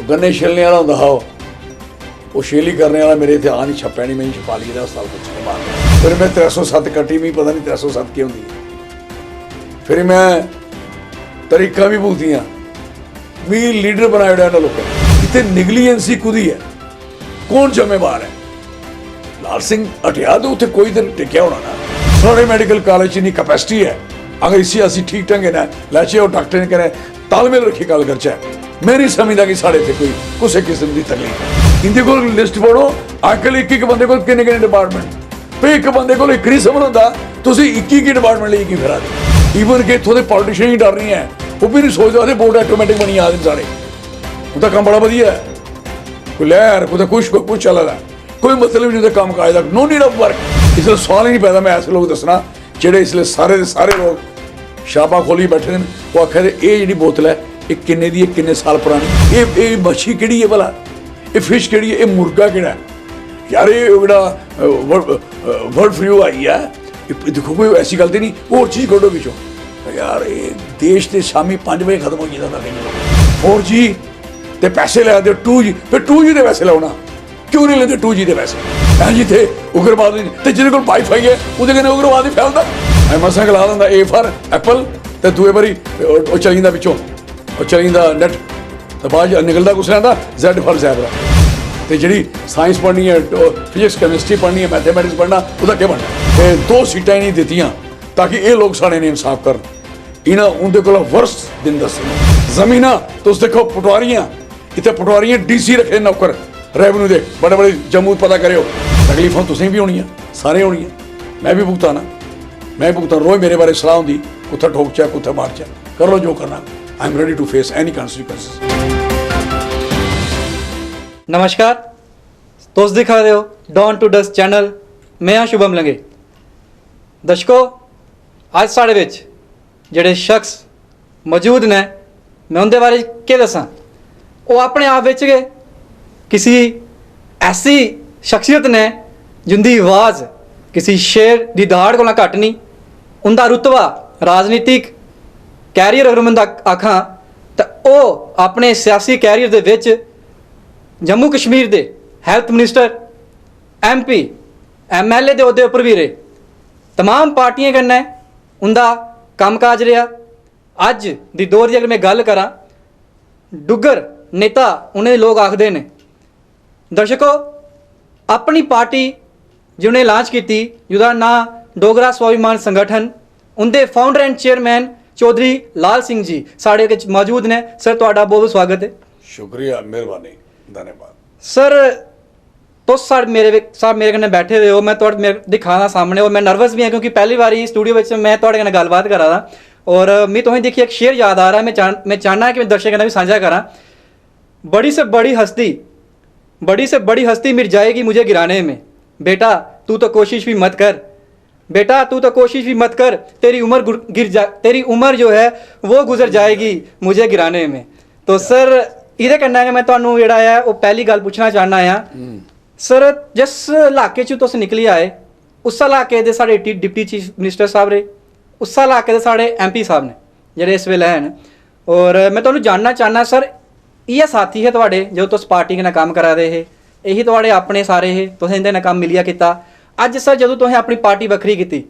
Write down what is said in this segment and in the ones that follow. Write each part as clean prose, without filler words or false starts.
गन्ने छिलने वाला होंदा हा वो छेली करने वाला मेरे इत्थे आ नहीं छप्पया नहीं, मैं छपा ली अस्पताल कुछ नहीं मार। फिर मैं 307 कट्टी, मी पता नहीं 307 की होंदी। फिर मैं तरीका भी भुगतियां, मी लीडर बनाया इन्होंने लोगों। इतने निगलीजेंसी कुदी है, कौन जिम्मेवार है? लाल सिंह हटिया तो उत्थे कोई दिन टिकया होना ना। सारे मेडिकल कॉलेज इन्नी कैपेसिटी है, अगर इसी असी ठीक ढंगे ना लैचे और डॉक्टर ने करें तालमेल रखी गल करचा, मैं नहीं समझदा कि साढ़े इत्थे कोई कुछ किस्म की तकलीफ है। इनके को लिस्ट पढ़ो, अजकल एक बंदे को किन्ने किन्ने डिपार्टमेंट, फिर एक बंदे को एक नहीं समझ होंदा तुसीं 21 डिपार्टमेंट लेके की फिरा दे। ईवन कि इत्थों दे पॉलिटिशियन ही डर रही हैं, वो भी नहीं सोचते बोर्ड ऑटोमैटिक बनी आ सारे। उनका काम बड़ा वधिया है, कोई लहर कुछ चला रहा, कोई मतलब नहीं काम काज का, नो नीड ऑफ वर्क। इसलिए सवाल ही नहीं पैदा मैं ऐसे लोग दसना जेडे इसलिए सारे के सारे लोग शाबा खोली बैठे हैं। वो आखिर ये जी बोतल है ये किन्ने दी, किन्ने साल पुरानी, ये मच्छी किहड़ी है भला, ये फिश किहड़ी है, ये मुर्गा किहड़ा है यार, ये वर्ड फ्लू आई है। देखो कोई ऐसी गल तो नहीं, होर चीज़ कड्डो पिछों यार। ये देश के शामी 5 बजे खत्म हो जाता था 4G ते पैसे लै दे 2G, फिर 2G के पैसे लाओ ना, क्यों नहीं लेंदे 2G के पैसे? हैं जी थे उग्रवाद ते जिहदे कोल वाईफाई है उहदे कन्नै उग्रवाद ही फैलदा। मैं मसां ला दिंदा A फॉर एप्पल ते दूए बारी वो चली जांदा पिछों, वो चली जांदा नेट ते बाद निकलदा कुछ रहिंदा Z फॉर ज़ैबरा। ते जिहड़ी साइंस पढ़नी है, फिजिक्स केमिस्ट्री पढ़नी है, मैथमेटिक्स पढ़ना, उसदा केह् बनना? ते 2 सीटां ही नहीं दित्तियां ताकि ये लोग साढ़े ने इंसाफ करन। इन्हां उंदे कोल वर्स्ट दिन दस्से जमीनां तुस देखो पटवारियां, इत्थे पटवारियां DC रखे नौकर रेवन्यू दे बड़े बड़े जम्मू पता करो। तकलीफां तुसें भी होनियां, सारे होनियां, मैं भी भुगताना, मैं भुगतान। रोज मेरे बारे सलाह होंदी कुत्थे ठोकचा कुत्थे मारचा, कर लो जो करना। I am ready to face any consequences. नमस्कार, तुस दिखा रहे हो डॉन टू डस्ट चैनल, मैं हाँ शुभम लंगे। दर्शकों, अज साढ़े विच जेड़े शख्स मौजूद ने, मैं उनके बारे केह् दसां? वो अपने आप विच गए किसी ऐसी शख्सियत ने जिंदी आवाज़ किसी शेर की दहाड़ को घट नहीं। उनका रुतबा राजनीतिक कैरियर अगर मैं आखां तो वह अपने सियासी कैरियर दे विच जम्मू कश्मीर के हैल्थ मिनिस्टर, MP, MLA के अहुदे उपर भी रहे, तमाम पार्टियां कन्नै उनका काम काज रहा। अज दी दौर की अगर मैं गल करा, डुग्गर नेता उन्हें लोग आखते हैं। दर्शकों, अपनी पार्टी जिन्हें लॉन्च की, जिसका नाम डोगरा स्वाभिमान संगठन, उनके founder and chairman Chaudhary Lal Singh ji साढ़े विच मौजूद ने। सर तुहाडा बहुत स्वागत है। शुक्रिया, मेहरबानी, धन्यवाद। सर तुस मेरे कन्नै बैठे हुए हो, मैं तुहाडे दिखाना सामने, और मैं नर्वस भी हाँ क्योंकि पहली बारी स्टूडियो में मैं तुहाडे कन्नै गलबात करा दा, और मैं तुसें देखिए एक शेर याद आ रहा है, मैं चाहना कि मैं दर्शक कन्नै भी साझा करा। बड़ी से बड़ी हस्ती मिट जाएगी मुझे गिराने में, बेटा तू तो कोशिश भी मत कर, बेटा तू तो कोशिश भी मत कर, तेरी उम्र जो है वो गुजर जाएगी मुझे गिराने में। तो सर इहदे कन्नै मैं तुहानूं जेहड़ा है वो पहली गल पुछना चाहना है सर, जिस इलाके च तुस निकली आए उस इलाके दे साढ़े डिप्टी चीफ मिनिस्टर साहब रहे, उस इलाके दे साढ़े MP साहब ने जेहड़े इस वेले हैं, और मैं तुहानूं जानना चाहना सर, इ'यै साथी है तुहाडे जो तुस पार्टी कन्नै कम्म करा दे हे, यही तुहाडे अपने सारे हे, तुसें इंदे कन्नै कम्म मिलिया कीता। अज सर जदों तुसें अपनी पार्टी वक्री कीती,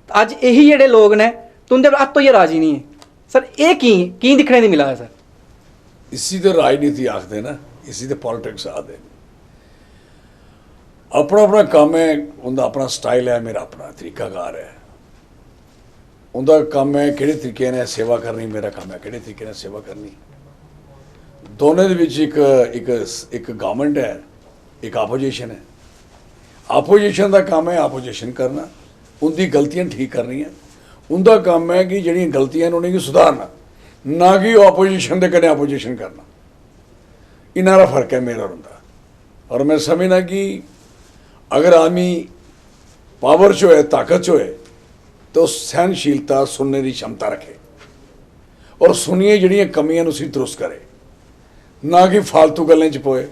अज यही जेहड़े लोग ने तुंदे अत्त होइयै राजी नहीं है सर, ये की दिक्खने दी मिला है सर? इसी तो राजनीति आखते ना, इसी तो पॉलिटिक्स आखते। अपना अपना काम है, उनका अपना स्टाइल है, मेरा अपना तरीकाकार है। उनका काम है किहड़े तरीके ने सेवा करनी, मेरा काम है किहड़े तरीके ने सेवा करनी। दोनों दे विच एक गवर्नमेंट है, एक आपोजिशन है। आपोजिशन का काम है आपोजिशन करना, उनकी गलतियां ठीक करनियां। उनका काम है कि जिहड़ियां गलतियां उन्हें सुधारना, ना कि आपोजिशन के कन्नै आपोजिशन करना। इन्हां दा फर्क है मेरा और उनका। और मैं समझना कि अगर आदमी पावर च होए, ताकत च होए, तो सहनशीलता सुनने की क्षमता रखे और सुनिए जिहड़ियां कमियां उसी दुरुस्त करे, ना कि फालतू गल्लें च पोए,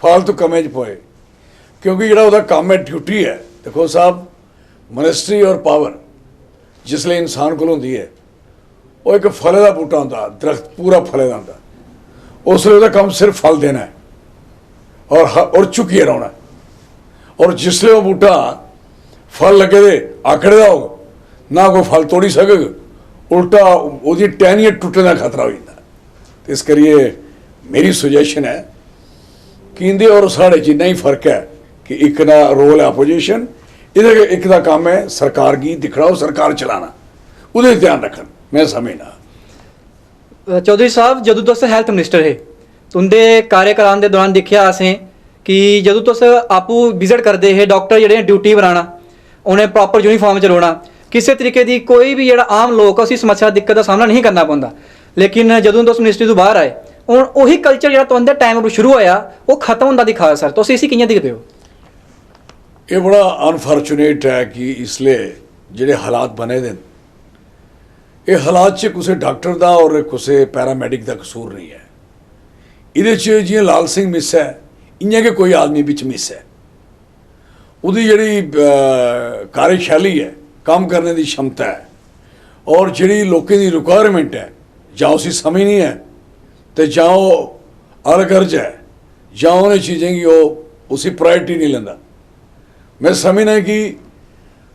फालतू कमें च पोए। क्योंकि जिहड़ा उहदा काम है, ड्यूटी है। देखो साहब, मिनिस्ट्री और पावर जिसले इंसान कोल होंदी है, वो एक फले का बूटा होंदा, दरख्त पूरा फले का होंदा, उस वेले काम सिर्फ फल देना है और चुकिए रौना है। और जिसले वो बूटा फल लगे दे आकड़े दा होगा ना कोई फल तोड़ी सकेगा, उल्टा उसकी टहनियां टुटने का खतरा हो जाता। तो इस करिए मेरी सुजैशन है कि इंदे और साढ़े च इन्ना ही फर्क है कि एक ना रोल है अपोजिशन, इधर एक दा काम है सरकार की दिखना और सरकार चलाना, उहदे ध्यान रखन। मैं समझना चौधरी साहब जदों तुस हैल्थ मिनिस्टर है तुंदे कार्यकाल के दौरान देखिया असें कि जदों तुस आपू विजिट करते है डॉक्टर जेह्ड़े ड्यूटी बनाना उन्हें प्रॉपर यूनीफॉर्म च रौह्ना, किसी तरीके की कोई भी जेह्ड़ा आम लोक उसी समस्या दिक्कत का सामना नहीं करना पौंदा। लेकिन जदों तुस मिनिस्ट्री तो बाहर आए हूँ उही कल्चर जेह्ड़ा तुंदे टाइम पर शुरू होया वो खत्म होंदा दिखा सर, तुस इसी कि'यां दिखदे हो? ये बड़ा अनफॉर्चुनेट है कि इसलिए जेह्ड़े हालात बने दे ये हालात च कुछ डॉक्टर का और कुछ पैरामैडिक का कसूर नहीं है। ये जियां लाल सिंह मिस है इयां कि कोई आदमी बिच मिस है, उसकी जी कार्यशैली है, काम करने की क्षमता है और जी लोगों की रिक्वायरमेंट है, जां उसी समझ नहीं है तो जां अलगर्ज है, जां उन्हें चीज़ें की वो उसी प्रायोरिटी नहीं लेंदा। मैं समझना कि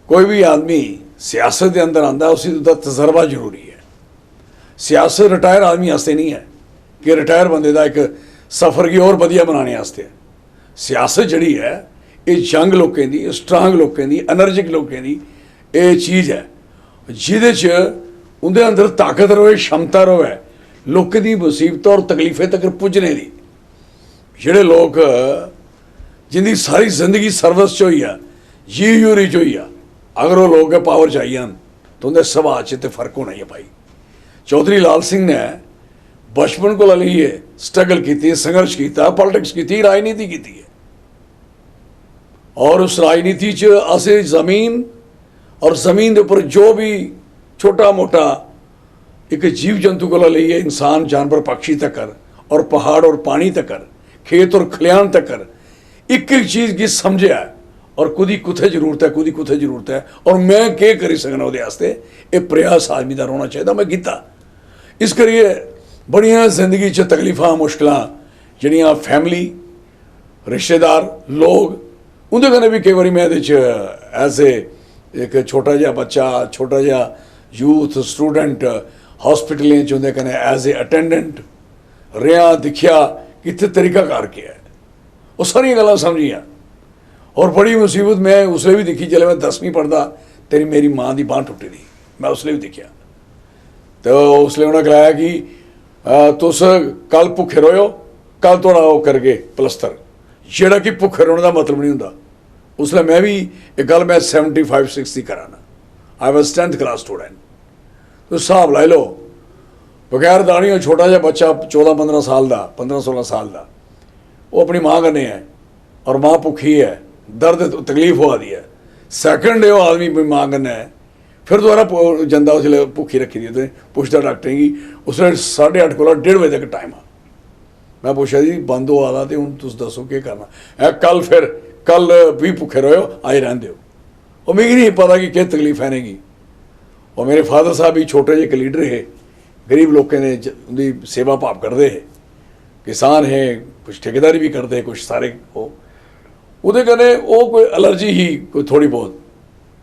कोई भी आदमी सियासत के अंदर आता उसी का तजर्बा जरूरी है। सियासत रिटायर आदमी वास्ते नहीं है कि रिटायर बंदे का एक सफ़र की और वधिया बनाने वास्ते है। सियासत जड़ी है ये यंग लोगों की, स्ट्रांग लोगों की, एनर्जिक लोगों की ये चीज़ है जिहदे च उनके अंदर ताकत रहे, क्षमता रहे, लोगों की मुसीबत और तकलीफें तक पुजने की। जिहड़े लोग जिंदी सारी जिंदगी सर्विस च होई है, जी यूरी च होई है, अगर वो लोग पावर च आई जान तो उनके सुभाऽ च ते फर्क होना ही है भाई। चौधरी लाल सिंह ने बचपन को लेइयै स्ट्रगल की, संघर्ष किया, पॉलिटिक्स की, राजनीति की है और उस राजनीति च असें जमीन और जमीन के उपर जो भी छोटा मोटा एक जीव जंतु को लेइयै इंसान जानवर पक्षी तक और पहाड़ और पानी तक, खेत और खलियान तक एक एक चीज़ की समझा है और कुदी कुत्थे जरूरत है, कुदी कुत्थे जरूरत है और मैं क्या करी सकना वो ये प्रयास आदमी का होना चाहिए। मैं किया इस करिए बड़िया जिंदगी च तकलीफा मुश्किल जड़ियाँ फैमिली रिश्तेदार लोग उनके कने भी कई बार मैं एज एक छोटा जहा बच्चा, छोटा जहा यूथ स्टूडेंट हॉस्पिटलें च उनके कने एज ए अटेंडेंट रहा, दिखिया कितने तरीकाकार क्या है, वो सारिया गल्लां समझियाँ। और बड़ी मुसीबत मैं उसले भी दिखी जल्द मैं 10वीं पढ़दा तेरी मेरी माँ की बांह टुटी दी, मैं उसले भी दिखिया। तो उसले उन्हें गलाया कि तुस कल भुखे रोयो, कल थोड़ा वो करके प्लस्तर, जेड़ा कि भुखे रोने का मतलब नहीं होंदा। उसले मैं भी एक गल मैं 75-60 कराना, I was 10th class student. तो हिसाब लाई लो बगैर दाड़ियों छोटा जहा बच्चा 14-15 साल का, 15-16 साल का, वो अपनी माँ कन्नै है और माँ भुखी है, दर्द तकलीफ होआ दी है। सैकंड डे वो आदमी माँ कन्नै है, फिर दोबारा जंदा उसले भुखी रखी दी तो पुछदा डॉक्टर की उसले 8:30 को 1:30 बजे तक टाइम आ। मैं पूछा जी बंद हो आदा तो हूँ तुम दसो क्या करना है, कल फिर कल भी भुखे रहो आए रहंदे हो। और मिगी नहीं पता कि क्या तकलीफ है नहीं। और मेरे फादर साहब भी छोटे जे एक लीडर है, गरीब लोगों ने उनकी सेवा भाव करते है, किसान है, कुछ ठेकेदारी भी करते हैं, कुछ सारे वो कने वो कोई एलर्जी ही कोई थोड़ी बहुत,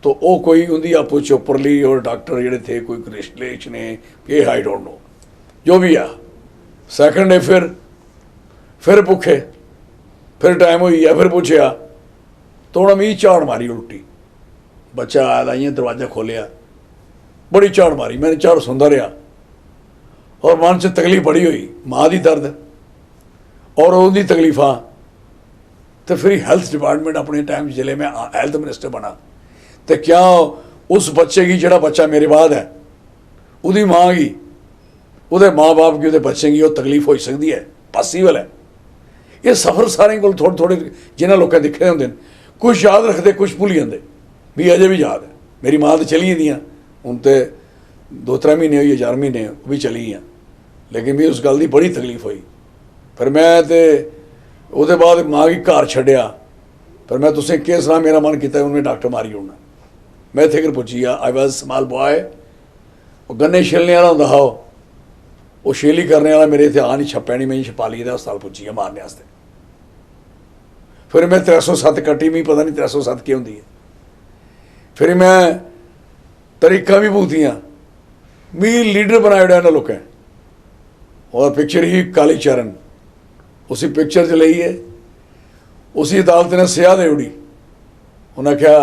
तो वो कोई उनकी आपू च उपरली और डॉक्टर जोड़े थे कोई रिलेशन है कि आई डोंट नो जो भी आ। सैकंड डे फिर भुखे, फिर टाइम हुई है, फिर पूछया तो उन्हें मी झाड़ मारी उल्टी। बच्चा आया था इं दरवाजा खोलिया, बड़ी झाड़ मारी, मैंने झाड़ सुनता रहा और मन च तकलीफ बड़ी हुई, माँ की दर्द और उनकी तकलीफा। तो फिर हैल्थ डिपार्टमेंट अपने टाइम जिले में हैल्थ मिनिस्टर बना तो क्या उस बच्चे की जोड़ा बच्चा मेरे बाद है उसकी माँ की, वो माँ बाप की, वो बच्चे की वो तकलीफ हो सकती है, पॉसीबल है। ये सफ़र सारे को थोड़े थोड़े जिन्हें लोगों दिखे होंगे, कुछ याद रखते कुछ भूल जाते, भी अजे भी याद है। मेरी माँ तो चली दी हूँ तो 2-3 महीने हुई, 4 महीने भी चली हैं, लेकिन भी उस गल की बड़ी तकलीफ हुई। फिर मैं तो उसके बाद माँ की घर छड्या, फिर मैं तुसें केह् सनां मेरा मन किया उन्हें डॉक्टर मारी ओड़ना। मैं इत्थे पुज्जी आई वॉज स्मॉल बॉय, गन्ने छिलने वाला होंदा हा, वो शेली करने वाला मेरे इत्थे आ नहीं छप्पया नहीं, मैं छपा ली हस्पताल पुज्जी है मारने वास्ते। फिर मैं 307 कट्टी, मी पता नहीं 307 की होंगी है। फिर मैं तरीका भी भूतियाँ, मी लीडर बनाया इन्होंने लोगों। और पिक्चर ही काली चरण उसी पिक्चर च ली है, उसी अदालत ने सज़ा दे उड़ी। उन्हें क्या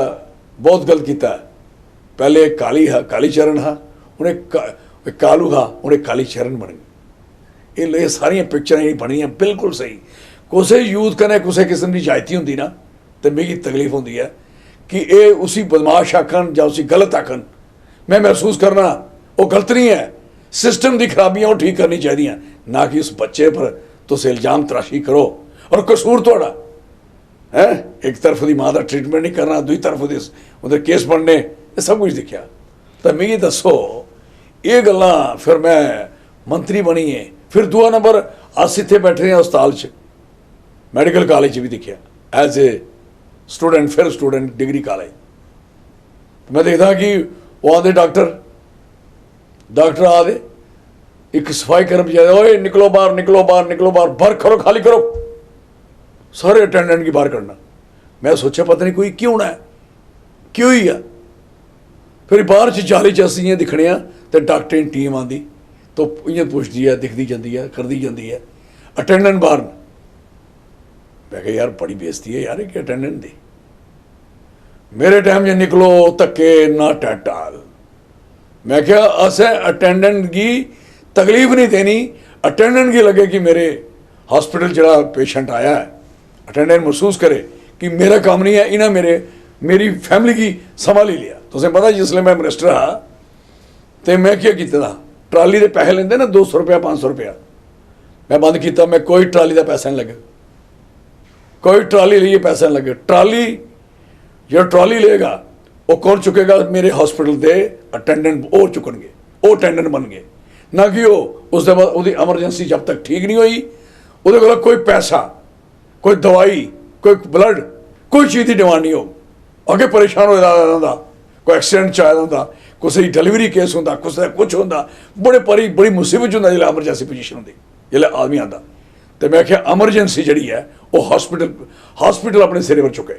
बहुत गलत किया, पहले काली चरण हा, उन्हें कालू हा, उन्हें काली चरण बन गई। ये सारिया पिक्चर ही बनिया बिल्कुल सही। कुछ यूथ कने कुछ किस्म की जायती होंगी ना, तो मेरी तकलीफ होती है कि ये उसी बदमाश आखन या उसी गलत आखन। मैं महसूस करना वो गलत नहीं है, सिस्टम की खराबियां वो ठीक करनी चाहिए, ना कि उस बच्चे पर तुम इल्जाम तराशी करो। और कसूर थोड़ा है, एक तरफ की माँ का ट्रीटमेंट नहीं करना, दूसरी तरफ उधर केस बनने, ये सब कुछ दिखा। तो मिगी दसो ये गल्लां। फिर मैं मंत्री बनी है। फिर दूआ नंबर अस इत्थे बैठे हैं हस्पताल च, मैडिकल कॉलेज भी दिखा एज ए स्टूडेंट, फिर स्टूडेंट डिग्री कॉलेज। मैं देखता कि वो आते डॉक्टर आते, एक सफाई कर्मचारी, ओए निकलो बाहर, निकलो बाहर, निकलो बाहर, बाहर करो, खाली करो, सारे अटेंडेंट की बाहर करना। मैं सोचा पता नहीं कोई क्यों है, क्यों ही है। फिर बाहर जाली चस्सियाँ दिखने, तो डॉक्टर की टीम आती, तो इं पुछती है, दिखती जाती है, करती जाती है। अटेंडेंट बाहर, मैं कहा यार बड़ी बेइज्जती है यार एक अटेंडेंट की। मेरे टाइम जो निकलो धक्के ना टैटाल। मैं क्या असें अटेंडेंट की तकलीफ नहीं देनी, अटेंडेंट की लगे कि मेरे हॉस्पिटल जरा पेशेंट आया है, अटेंडेंट महसूस करे कि मेरा काम नहीं है, इन्हें मेरी फैमिली की संभाली लिया। तुसें पता जिसले मैं मिनिस्टर हाँ, तो मैं क्या किया, ट्राली के पैसे लेंदे ना 200 रुपया 500 रुपया, मैं बंद किया। मैं कोई ट्राली का पैसा नहीं लगे, कोई ट्राली लिए पैसा नहीं लगे। ट्राली जो ट्राली लेगा वो कौन चुकेगा, मेरे हॉस्पिटल के अटेंडेंट वो चुकनगे, वो अटेंडेंट बन गए, ना कि वो उसके बाद वो एमरजेंसी जब तक ठीक नहीं हुई, वो कोई पैसा, कोई दवाई, कोई ब्लड, कोई चीज़ की डिमांड नहीं हो। अगे परेशान होता, कोई एक्सीडेंट च आया होंदा, कुछ डिलीवरी केस होंदा, कुछ होंदा, बड़ी मुसीबत होंदा जिसले एमरजेंसी पोजीशन होंदी, जिसले आदमी आता। तो मैं क्या एमरजेंसी जी है वो हॉस्पिटल अपने सिरे पर चुके,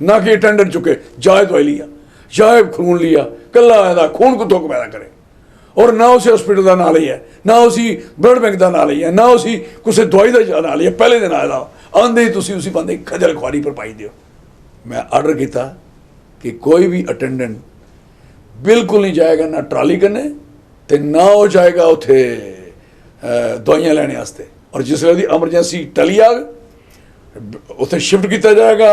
ना कि अटेंडेंट चुके। जाए दवाई लिया, जाए खून लिया, कला आया खून को दुख पैदा करे, और ना उसी हॉस्पिटल का ना लिया, ना उसी ब्लड बैंक का ना लिया, ना उसी किसी दवाई का ना लिया। पहले दिन आया आंदे ही तुसी उसी बंदे खजल खुआरी पर पाई दियो। मैं आर्डर किया कि कोई भी अटेंडेंट बिल्कुल नहीं जाएगा ना ट्राली करने, तो ना वो जाएगा उथे दवाइयाँ लैने वास्ते। और जिसले उसकी एमरजेंसी टली आ उसे शिफ्ट किया जाएगा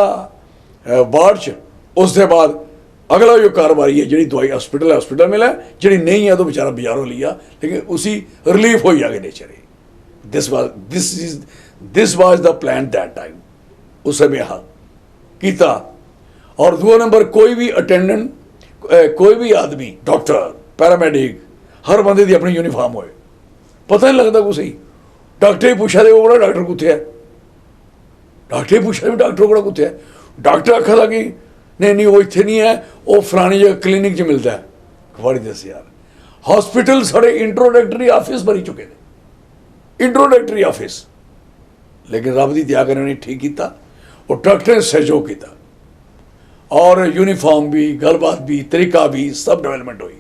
वार्ड च। उसके बाद अगला जो कारोबारी है, जी दवाई हॉस्पिटल मिला, जी नहीं है तो बेचारा बाजारों लिया, लेकिन उसी रिलीफ हो जाएगा nature. This was the plan that time, उस समय हाँ किया। और दूसरा नंबर कोई भी अटेंडेंट, कोई भी आदमी, डॉक्टर, पैरामेडिक, हर बंदे की अपनी यूनीफॉर्म होए, पता नहीं लगता कुछ ही। डॉक्टर ही पूछा दे वो बड़ा डॉक्टर कुत्थे है, डॉक्टर ही पूछा भी डॉक्टर बड़ा कुत्थे है। डॉक्टर आखा था कि नहीं वो इतने नहीं है, वो फलानी जगह क्लिनिक च मिलता है। बड़ी दस यार, हॉस्पिटल साढ़े इंट्रोडक्टरी ऑफिस बनी चुके हैं, इंट्रोडक्टरी ऑफिस। लेकिन रब की दया करने ने ठीक किया, और डॉक्टर ने सहयोग किया, और यूनीफॉर्म भी, गलबात भी, तरीका भी, सब डेवलपमेंट हुई।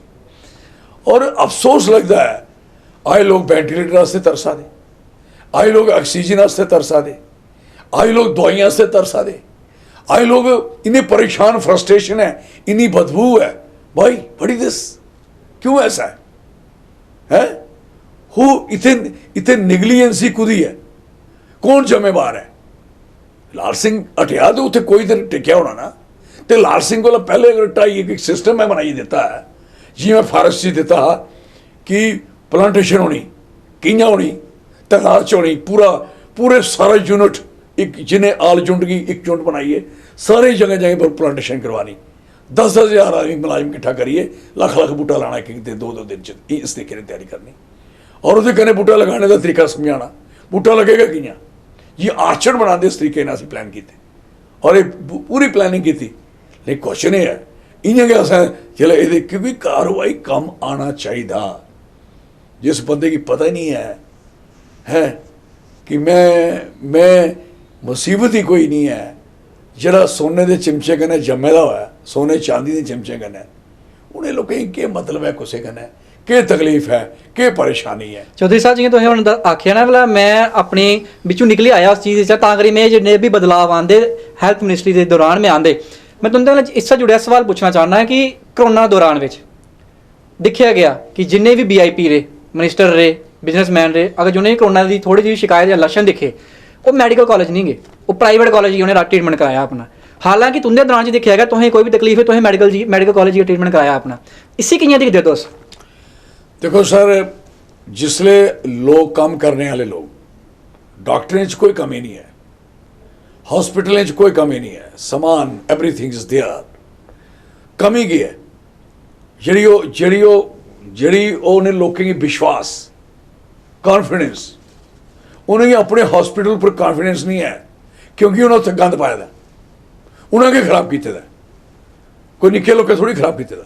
और अफसोस लगता है आए लोग वेंटिलेटर वास्ते तरसा दे, आए लोग ऑक्सीजन वास्ते तरसा दे, आए लोग दवाइयां से तरसा दे, आए लोग इन्हें परेशान, फ्रस्ट्रेशन है, इन्हीं बदबू है। भाई बड़ी दिस क्यों ऐसा है? हु इतने निगलिजेंसी कुदी है, कौन जिम्मेवार है? लाल सिंह हटिया तो उत्थे कोई तो टिकया होना ना। तो लाल सिंह को पहले अगर ढाई एक सिस्टम मैं बनाई देता है, जी मैं फारस च दिता कि प्लांटेशन होनी, कियां होनी, तादाद च होनी, पूरे सारा यूनिट, एक जिन्हें आल झुंड की एक झुंड बनाइए, सारे जगह पर प्लांटेशन करवानी, 10-10 हज़ार आदमी मुलाजिम इकट्ठा करिए, लाख बूटा लाना एक दिन 2-2 दिन च, इस तरीके की तैयारी करनी। और उसके कने बूटा लगाने का तरीका समझाना, बूटा लगेगा कियां, ये आर्चर बनाते इस तरीके असीं प्लान किए, और ये पूरी प्लानिंग की। लेकिन क्वेश्चन ये है इं गया चलो ये, क्योंकि कार्रवाई कम आना चाहिए। जिस बंदे की पता ही नहीं है कि मैं मुसीबत ही कोई नहीं है जरा सोने के चिमचे कन्नै जम्मे दा होया सोने चांदी के चिमचे कन्नै उन्हें लोकें केह् मतलब है कुसै कन्नै केह् तकलीफ है केह् परेशानी है। चौधरी साहब जियां तुसें हुण आखिया ना भला मैं अपनी बिचों निकली आया उस चीज़ च तां करी में जिन्ने भी बदलाव आंदे हैल्थ मिनिस्ट्री के दौरान में आंदे मैं तुंदे नाल इससे जुड़िया सवाल पूछना चाहना कि करोना दौरान विच दिखिया गया कि जिन्ने भी VIP रहे मिनिस्टर रहे बिजनेसमैन रहे अगर जिन्हें करोना की थोड़ी जी शिकायत या लक्षण दिखे वो मैडिकल कॉलेज नहीं गए वो प्राइवेट कॉलेज ही उन्हें ट्रीटमेंट कराया अपना। हालांकि तुंदे दौरान दिखा गया तुसें कोई भी तकलीफ है तुसें मैडिकल कॉलेज ट्रीटमेंट कराया अपना इसी कियां दिखदे तुस? देखो सर जिसले लोग काम करने वाले लोग डॉक्टरें च कोई कमी नहीं है हॉस्पिटलें च कोई कमी नहीं है समान एवरीथिंग इज देयर। कमी की है ਜਿਹੜੀ ਉਹਨੇ ਲੋਕਾਂ की विश्वास कॉन्फिडेंस उन्हें अपने हॉस्पिटल पर कॉन्फिडेंस नहीं है क्योंकि उन्हें उत्थे गंद पाया दा उन्हें क्या खराब किए दा कोई निक्के लोकें थोड़ी खराब किए दा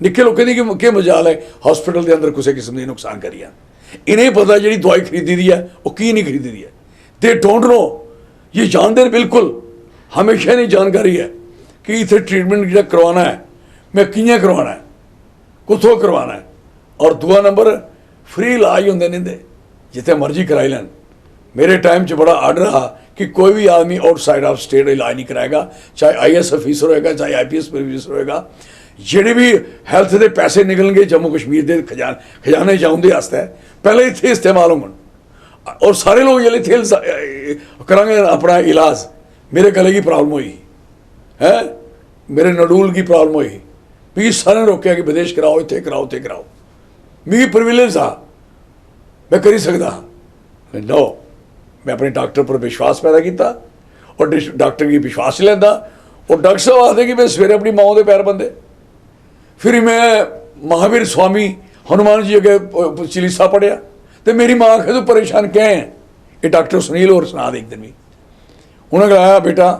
निक्के लोकें दी क्या मजाल है हॉस्पिटल के अंदर किसी किस्म की नुकसान करिए इन्हें पता जी दवाई खरीदी दी है वो की नहीं खरीदी दी है दे डोंट नो ये जानते बिल्कुल हमेशा नहीं जानकारी है कि इतने ट्रीटमेंट जो करवाना है मैं कियां करवाना है कुत्थों करवाना है और दूआ नंबर फ्री इलाज होंगे नहीं जिथे मर्जी कराई लैन। मेरे टाइम च बड़ा आर्डर रहा कि कोई भी आदमी आउटसाइड ऑफ स्टेट इलाज नहीं कराएगा चाहे IAS ऑफिसर होएगा चाहे IPS ऑफिसर होएगा ਜਿਹੜੇ भी हैल्थ के पैसे निकलणगे जम्मू कश्मीर के खजाने जाने वास्ते पहले इतने इस्तेमाल होन और सारे लोग जल्द इतने करांगे अपना इलाज। मेरे गले की प्रॉब्लम हुई है मेरे नडूल की प्रॉब्लम हुई भी सारे रोकया कि विदेश कराओ इतने कराओ इतने कराओ मिगी प्रिविलेज आ मैं करी सकता नो मैं अपने डॉक्टर पर विश्वास पैदा किया और डॉक्टर की विश्वास लेंदा और डॉक्टर साहब आखते कि मैं सवेरे अपनी माँ के पैर बंदे फिर मैं महावीर स्वामी हनुमान जी अगे चालीसा पढ़िया तो मेरी माँ आखे तू परेशान क्या है ये डॉक्टर सुनील और सुना दे एक दिन भी उन्हें कहा बेटा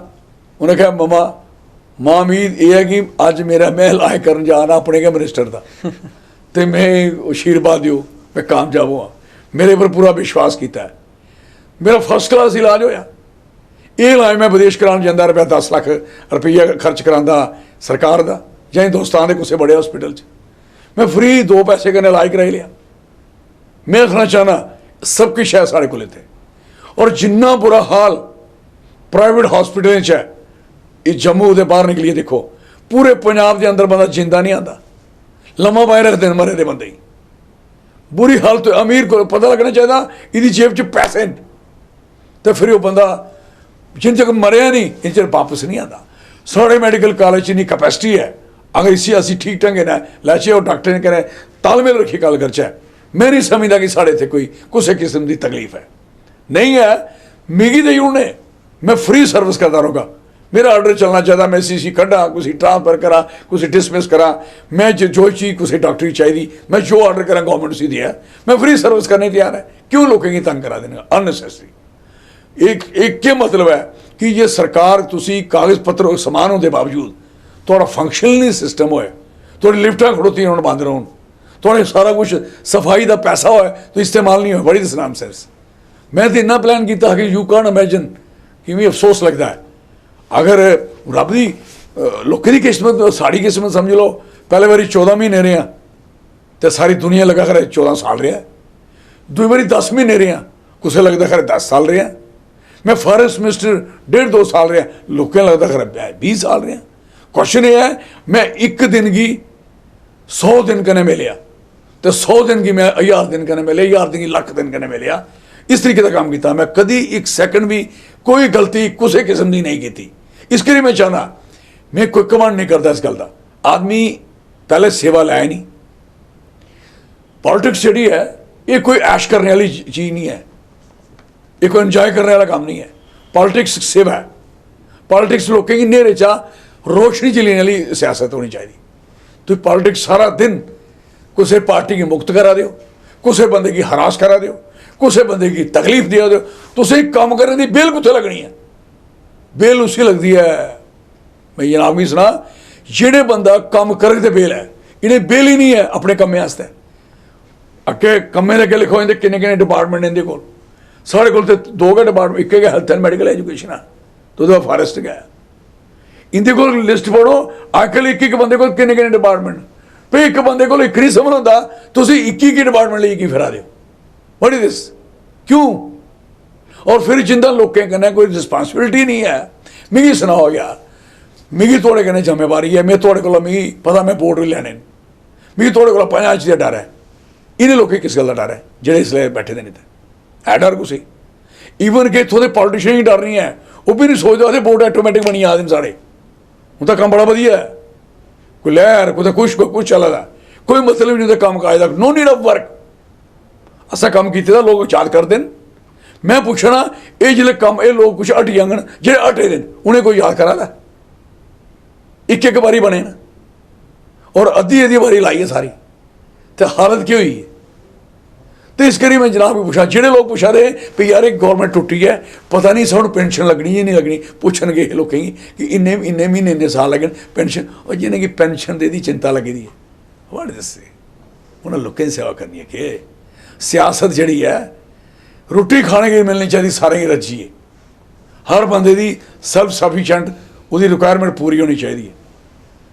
उन्हें कहा ममा माँ उम्मीद यह है कि अज मेरा महल आए करन जाना अपने के मिनिस्टर का तो मैं आशीर्वाद दियो मैं कामयाब हुआ मेरे पर पूरा विश्वास किया है मेरा फर्स्ट क्लास इलाज होया ये इलाज मैं विदेश कराने जाता रुपया 10 लाख रुपया खर्च करांदा सरकार का जां दोस्तान के किसी बड़े हॉस्पिटल मैं फ्री 2 पैसे कन्नै इलाज कराई लिया। मैं आखना चाहना सब कुछ है साढ़े को इत्थे और जिन्ना बुरा हाल प्राइवेट हॉस्पिटल है ये जम्मू के बाहर निकलिए देखो पूरे पंजाब के अंदर बंदा जिंदा नहीं आता लम्मा पाए रखते हैं मरे दे बंदे ही बुरी हालत अमीर को पता लगना चाहिए यदि जेब च पैसे तो फिर वो बंदा जिन तक मरिया नहीं इन चर वापस नहीं आता। साढ़े मैडिकल कॉलेज इन्नी कैपेसिटी है अगर इसी असी ठीक ढंगे ना लैचे और डॉक्टर ने करें तालमेल रखी गल करचे मैं नहीं समझता कि साढ़े इतने कोई किसी किस्म की तकलीफ है नहीं है मिगी दे उन्हें मैं फ्री सर्विस करता रहूँगा मेरा ऑर्डर चलना चाहिए मैं CC कढ़ा कुछ ट्रांसफर करा कुछ डिसमिस करा मैं जो चीज़ कुछ डॉक्टर की चाहिए मैं जो ऑर्डर करा गवर्नमेंट सी दिया मैं फ्री सर्विस करने तैयार है क्यों लोगों की तंग करा देना अननेसेसरी। एक क्या मतलब है कि ये सरकार तुसी कागज़ पत्र समान होने के बावजूद थोड़ा फंक्शनल नहीं सिस्टम होए थोड़ी लिफ्टां खड़ोती होने बंद रहो थोड़े सारा कुछ सफाई का पैसा होए तो इस्तेमाल नहीं हो बड़ी दसनाम सेंस। मैं तो इन्ना प्लान किया कि यू कैन इमेजिन कि भी अफसोस लगता है अगर रब की लोगों की किस्मत साड़ी किस्मत समझ लो पहले बारी 14 महीने रहे तो सारी दुनिया लगा खरे 14 साल रहा दूई बारी 10 महीने रहे कुछ लगता खरे 10 साल रहा मैं फॉरेस्ट मिनिस्टर 1.5-2 साल रहा लोगों लगता खरे 20 साल रहा। क्वेश्चन ये है मैं एक दिन की 100 दिन कने मिलिया तो 100 दिन की मैं 1000 दिन कने मिले 1000 दिन की लाख दिन कने मिलिया इस तरीके का काम किया मैं कभी एक सैकंड भी कोई गलती किसी किस्म की नहीं की। इसके लिए मैं चाहना मैं कोई कमांड नहीं करता इस गल का आदमी पहले सेवा लाया नहीं पॉलिटिक्स जी है ये कोई ऐश करने वाली चीज़ नहीं है ये कोई इंजॉय करने वाला काम नहीं है पॉलिटिक्स सेवा है पॉलिटिक्स लोगों की नेरे चा रोशनी जलीने वाली सियासत होनी चाहिए। तो पॉलिटिक्स सारा दिन किसी पार्टी की मुक्त करा दो किसी बंदे की हरास करा दो किसी बंदे की तकलीफ दिया दो तुम काम करने की बेल कुत्थे लगनी है बेल उसी लगती है मैं ये नाम भी सुना जेड़े बंदा काम करे तो बेल है इन्हें बेल ही नहीं है अपने कम्मे वास्ते अगे कम्मे दे अगे लिखो इहदे किन्ने किन्ने डिपार्टमेंट इहदे कोल साढ़े कोल ते दो गै डिपार्टमेंट एक हैल्थ एंड मैडिकल एजुकेशन है तो ओह्दा फॉरेस्ट गया इंदे कोल लिस्ट पढ़ो अजकल एक बंदे कोल किन्ने किन्ने डिपार्टमेंट भाई एक बंदे कोल एक नहीं समझ होंदा तुसीं इक्की डिपार्टमेंट लेई की फिरा दे व्हाट इज दिस क्यों और फिर जिंदा लोकें कन्नै कोई रिस्पांसिबिलिटी नहीं है मिगी सुनाओ यार मिगी थोड़े कन्नै जिम्मेवारी है मैं थोड़े कोला मिगी पता मैं वोट भी लैने मिगी थोड़े कोला 5 चीज़ दा डर है इन्हें लोकें किस गल दा डर है जेह्ड़े इसलै बैठे दे नहीं है डर कुछ ईवन कि इत्थों दे पॉलिटिशियन ही डर नहीं है वो भी नहीं सोचते वोट ऑटोमैटिक बनी आ साढ़े हूँ तो काम बड़ा वधिया है कोई लहर कुछ कुछ चला दा कोई मतलब नहीं काम काज का नो नीड ऑफ वर्क असा काम किए लोग याद करते हैं मैं पूछना ये जिले काम ये लोग कुछ हटी जान जे हटे दिन उन्हें कोई याद करा दा एक बारी बने ना और अद्धी बारी लाई है सारी तो हालत क्यों हुई है तो इस करी मैं जनाब को पूछा जेडे लोग पूछा रहे भी यार एक गवर्नमेंट टुटी है पता नहीं सानू पेंशन लगनी या नहीं लगनी पूछनगे लोग कि इन्ने इन्ने महीने इन्ने साल लगे पेंशन और जिन्हें कि पेंशन दे दी चिंता लगी दी है वाट दसे उन्हें लोगों की सेवा करनी है कि सियासत जड़ी है रोटी खाने की मिलनी चाहिए सारे की रज्जी है हर बंदे की सेल्फ सफिशेंट उसकी रिक्वायरमेंट पूरी होनी चाहिए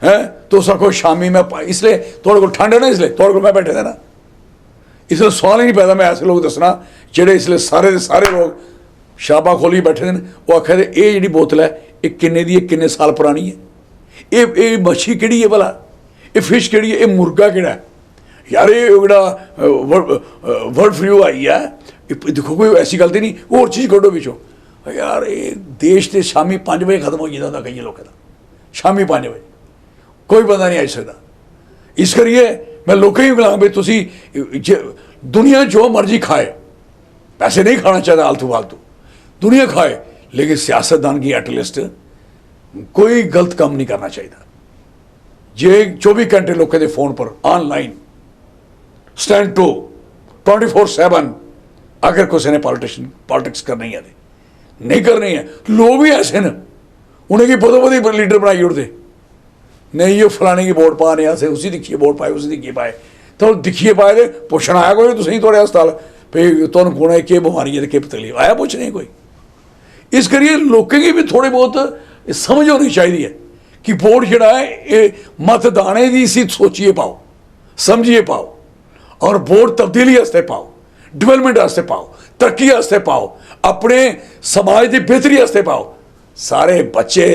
है तो सको शामी मैं इसलिए थोड़े को ठंड है ना इसलिए थोड़े को मैं बैठे थे ना इसलिए सवाल ही नहीं पैदा मैं ऐसे लोग दसना जेडे इसलिए सारे के सारे लोग शराबा खोली बैठे हैं वो आखे ये जी बोतल है ये किन्ने दी किन्ने साल पुरानी है ये मच्छी किहड़ी है भला ये फिश किहड़ी है ये मुर्गा किहड़ा है यार ये जोड़ा वर्ड फ्लू आई है देखो कोई ऐसी गल तो नहीं होर चीज़ कड्डो पिछों यार ये देश के शामी 5 बजे खत्म हो जाता होंदा कई लोगों का शामी 5 बजे कोई बंदा नहीं आई सकता इस करिए मैं लोगों ही गलां भी तुसी दुनिया जो मर्जी खाए पैसे नहीं खाना चाहिए आलतू फालतू दुनिया खाए लेकिन सियासतदान की एटलीस्ट कोई गलत काम नहीं करना चाहिए जे 24 घंटे लोगों के फोन पर ऑनलाइन स्टैंड टू 24/7 अगर किसी ने पॉलिटिक्स करनी है नहीं करनी है लोग भी ऐसे न उन्हें की बदो बदी लीडर बनाई उड़ते नहीं ये फलाने की वोट पाने से उसी दिखिए वोट पाए उसी दिखिए पाए तो दिखिए पाए तो पुछना आया कोई तुम थोड़े अस्पताल भाई तुम कौन है कि बीमारी है कि तकलीफ आया पूछने कोई इस करिए लोगों की भी थोड़ी बहुत समझ होनी चाहिए है कि वोट जड़ा है ये मतदाने की सी सोचिए पाओ समझिए पाओ और वोट तब्दीली वास्ते पाओ डिवेलपमेंट वास्ते पाओ तरक्की वास्ते पाओ अपने समाज की बेहतरी वास्ते पाओ सारे बच्चे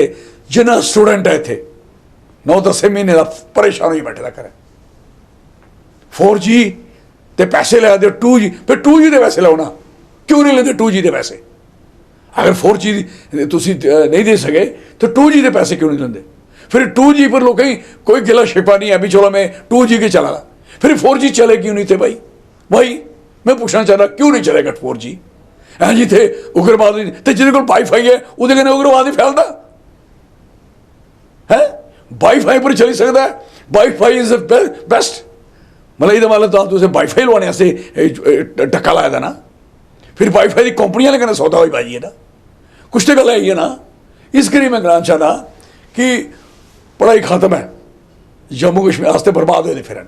जिन्ना स्टूडेंट है इतने 9-10 महीने का परेशान ही बैठे करें 4G ते पैसे लै दे 2G फिर 2G के पैसे लाओ ना क्यों नहीं लेते 2G के पैसे अगर 4G तुसी नहीं दे सके तो 2G के पैसे क्यों नहीं लेंगे फिर 2G पर लोग कहीं कोई गिला शिपा नहीं है अभी चलो मैं 2G के चला फिर 4G चले क्यों नहीं थे भाई मैं पूछना चाह रहा क्यों नहीं चलेगा 4G है जी थे उग्रवाद तो जिन्हें को वाईफाई है वो उग्रवाद ही फैलता है वाईफाई पर चली सकता है वाईफाई इज बेस्ट मतलब ये मतलब तो तुझे वाईफाई लवाने से टक्का लाया था ना फिर वाईफाई की कंपनियां लेकर सौदा हो पाई है ना कुछ तो गल है ना इस करिए मैं कहना चाहता कि पढ़ाई खत्म है जम्मू कश्मीर आस्ते बर्बाद हुए फिर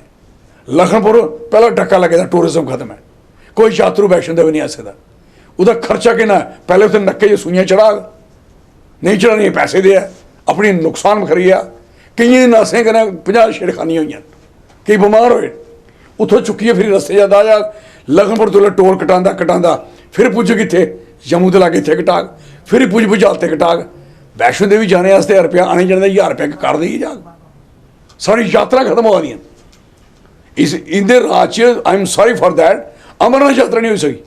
लखनपुर पहला टक्का लगे था टूरिज्म खत्म है कोई यात्रु वैष्णो देवी नहीं आ सकता उसका खर्चा कितना पहले उसने नक्के जो सुइयां चढ़ा नहीं चढ़ानी पैसे दे अपनी नुकसान खरीया कई नर्सें कन्नै 50 छेड़खानियां हुई कई बीमार होए उतों चुक्किए फिर रस्ते जाता जा लखनपुर तो टोल कटांदा फिर पुज कितने जम्मू के लागे इतने कटाक फिर पुज हालते कटाक वैष्णो देवी जाने 1000 रुपया आने जाने 1000 रुपया कर दी जाग सारी यात्रा खत्म हो गई इस इंदे राज I am sorry for that Amarnath Yatra नहीं हो सकी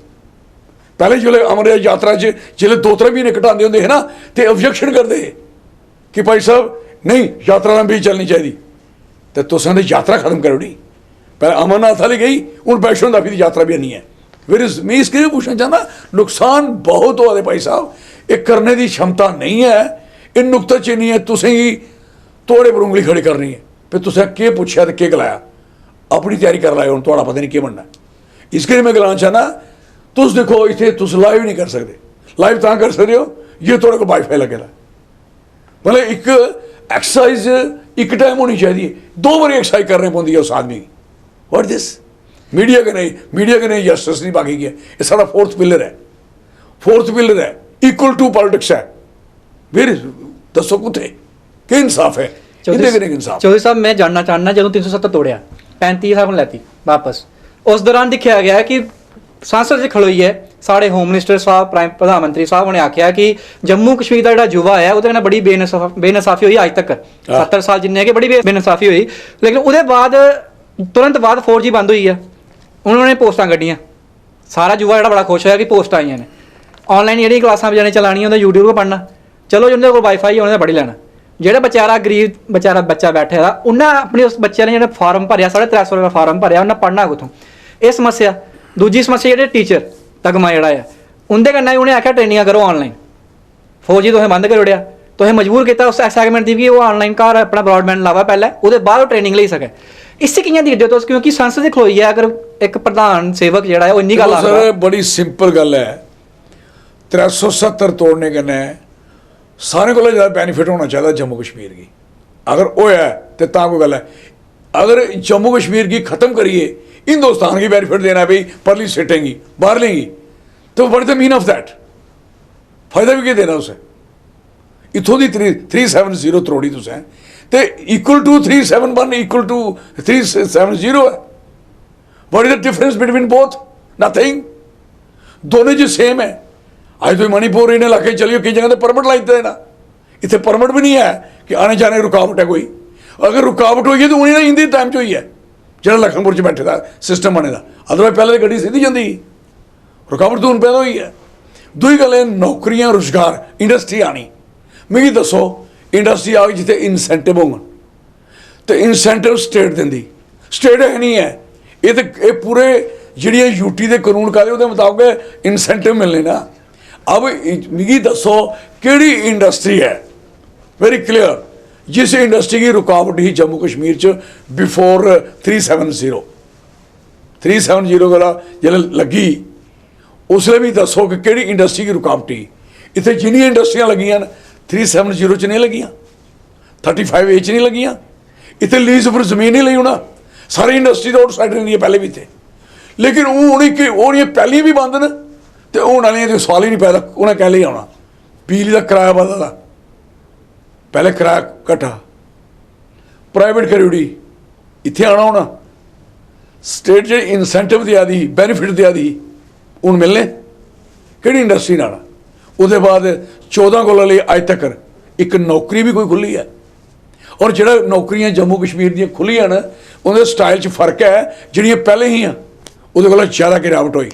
पहले जो अमरनाथ यात्रा जो 2-3 महीने कटाते होंगे है ना तो ऑब्जेक्शन करते कि भाई साहब नहीं यात्रा लंबी चलनी चाहिए तो तुसें यात्रा खत्म करो नहीं पहले अमरनाथ वाली गई हूँ वैष्णो देवी की यात्रा भी नहीं है फिर मैं इसके लिए पूछना चाहता नुकसान बहुत हो रहे भाई साहब ये करने की क्षमता नहीं है ये नुकताचीनी है तुसें ही तोड़े पर उंगली खड़ी करनी है फिर तुसें के पूछा तो के गलाया अपनी तैयारी कर लाए हूँ थोड़ा पता नहीं के बनना इसके लिए मैं गलाना चाहना तुस देखो इतने तुस लाइव नहीं कर सकते लाइव तां कर सकते हो ये थोड़े को वाईफाई लगे मतलब एक एक्सरसाइज एक टाइम होनी चाहिए 2 बार एक्सरसाइज करनी पौंदी है उस आदमी की व्हाट दिस मीडिया कने जस्टिस नहीं बाकी गया। ये सारा फोर्थ पिलर है इक्वल टू पॉलिटिक्स है। फिर दसो कुत्थे कि इंसाफ है इहदे कने इंसाफ। चौधरी साहब मैं जानना चाहना जो 370 तोड़िया 35 साहब लैती वापस उस दौरान दिखाया गया कि सांसद च खड़ोई है साढ़े होम मिनिस्टर साहब प्राइम प्रधानमंत्री साहब उन्हें आख्या कि जम्मू कश्मीर का जो युवा है वो बड़ी बेनसाफी हुई अज तक 70 साल जिन्ने कि बड़ी बेनसाफी हुई। लेकिन उसके बाद तुरंत बाद 4G बंद हुई है उन्होंने पोस्टां कड्डियां सारा युवा जो बड़ा खुश होया कि पोस्ट आईयां ने ऑनलाइन जी क्लासां बजाने चलानियां उन्हें यूट्यूब पर पढ़ना चलो जिन्होंने को वाईफाई उन्हें पढ़ी लैना। ਜਿਹੜਾ बेचारा गरीब बेचारा बच्चा बैठे दा उन्हें अपने उस बच्चे ने जो फार्म भरिया 350 रुपये फार्म भरिया उन्हें पढ़ना कुत्थों ये समस्या। दूजी समस्या जो टीचर तगमा जोड़ा है उनके कन्नै उन्हें आख्या ट्रेनिंग करो ऑनलाइन 4G तुसें बंद करी ओड़िया तुसें मजबूर किया उस सैगमेंट दी कि वो ऑनलाइन घर अपना ब्रॉडबैंड लावा पहले वो बाद ट्रेनिंग ले सके। इसी कियां दिखदे हो तुस क्योंकि संसद च खलोई है अगर एक प्रधान सेवक जोड़ा है वो इन्नी गल सर बड़ी सिंपल गल है 370 तोड़ने कन्नै सारे को ज़्यादा बेनीफिट होना चाहिए जम्मू कश्मीर की। अगर वो है तो कोई गल है। अगर जम्मू कश्मीर की ख़त्म करिए हिंदुस्तान की बेनीफिट देना भाई परली स्टेटें की बाहर लेंगी तो what the mean of that फायदा भी क्या देना उसे। इतों की 370 तरोड़ी तुसें तो इक्वल टू 371 इक्वल टू 370 है। What is the difference between both nothing दोनों जी सेम है। अज तो मणिपुर इन इलाके चलिए कई जगह परमिट लाई देना इतने परमिट भी नहीं है कि आने जाने रुकावट है कोई। अगर रुकावट हुई है तो उन्हें इंदी टाइम हुई है जो लखनपुर च बैठे का सिस्टम बने का अदरवाइज पहले तो गड्डी सीधी जाती रुकावट तो हूँ पैदा हुई है। दूई गल है नौकरियां रोजगार इंडस्ट्री आनी मिगी दसो इंडस्ट्री आ गई जिते इंसेंटिव होंगे तो इंसेंटिव स्टेट देंदी स्टेट है नहीं है ये तो ये पूरे जी यूटी के कानून कायदे वो मुताबिक इंसेंटिव मिलने ना। अब मिगी दसो केड़ी इंडस्ट्री है वेरी क्लियर जिस इंडस्ट्री की रुकावट ही जम्मू कश्मीर च बिफोर 370 कोला जिसले लगी उसले भी दसो कि केड़ी इंडस्ट्री की रुकावट ही इतने जिन्नी इंडस्ट्रियां लगियां 370 च नहीं लगियां 35A च नहीं लगियां इतने लीज पर जमीन नहीं ली होना सारी इंडस्ट्री तो आउटसाइड रही है पहले भी थे। लेकिन वो पहली भी बंद न तो होने वाली सवाल ही नहीं पैदा उन्हें कह लिया आना बिजली का किराया बदलता पहले किराया घटा प्राइवेट करी ओड़ी इत्थे आना होना स्टेट जो इंसेंटिव दिया दी बेनीफिट दिया दी हूँ मिलने कि इंडस्ट्री ने आना। उसके बाद 14 को ले अज तक एक नौकरी भी कोई खुली है और जो नौकरियां जम्मू कश्मीर दी खुलियां न उनके स्टाइल फर्क है जिहड़ियां पहले ही वो ज़्यादा गिरावट हुई।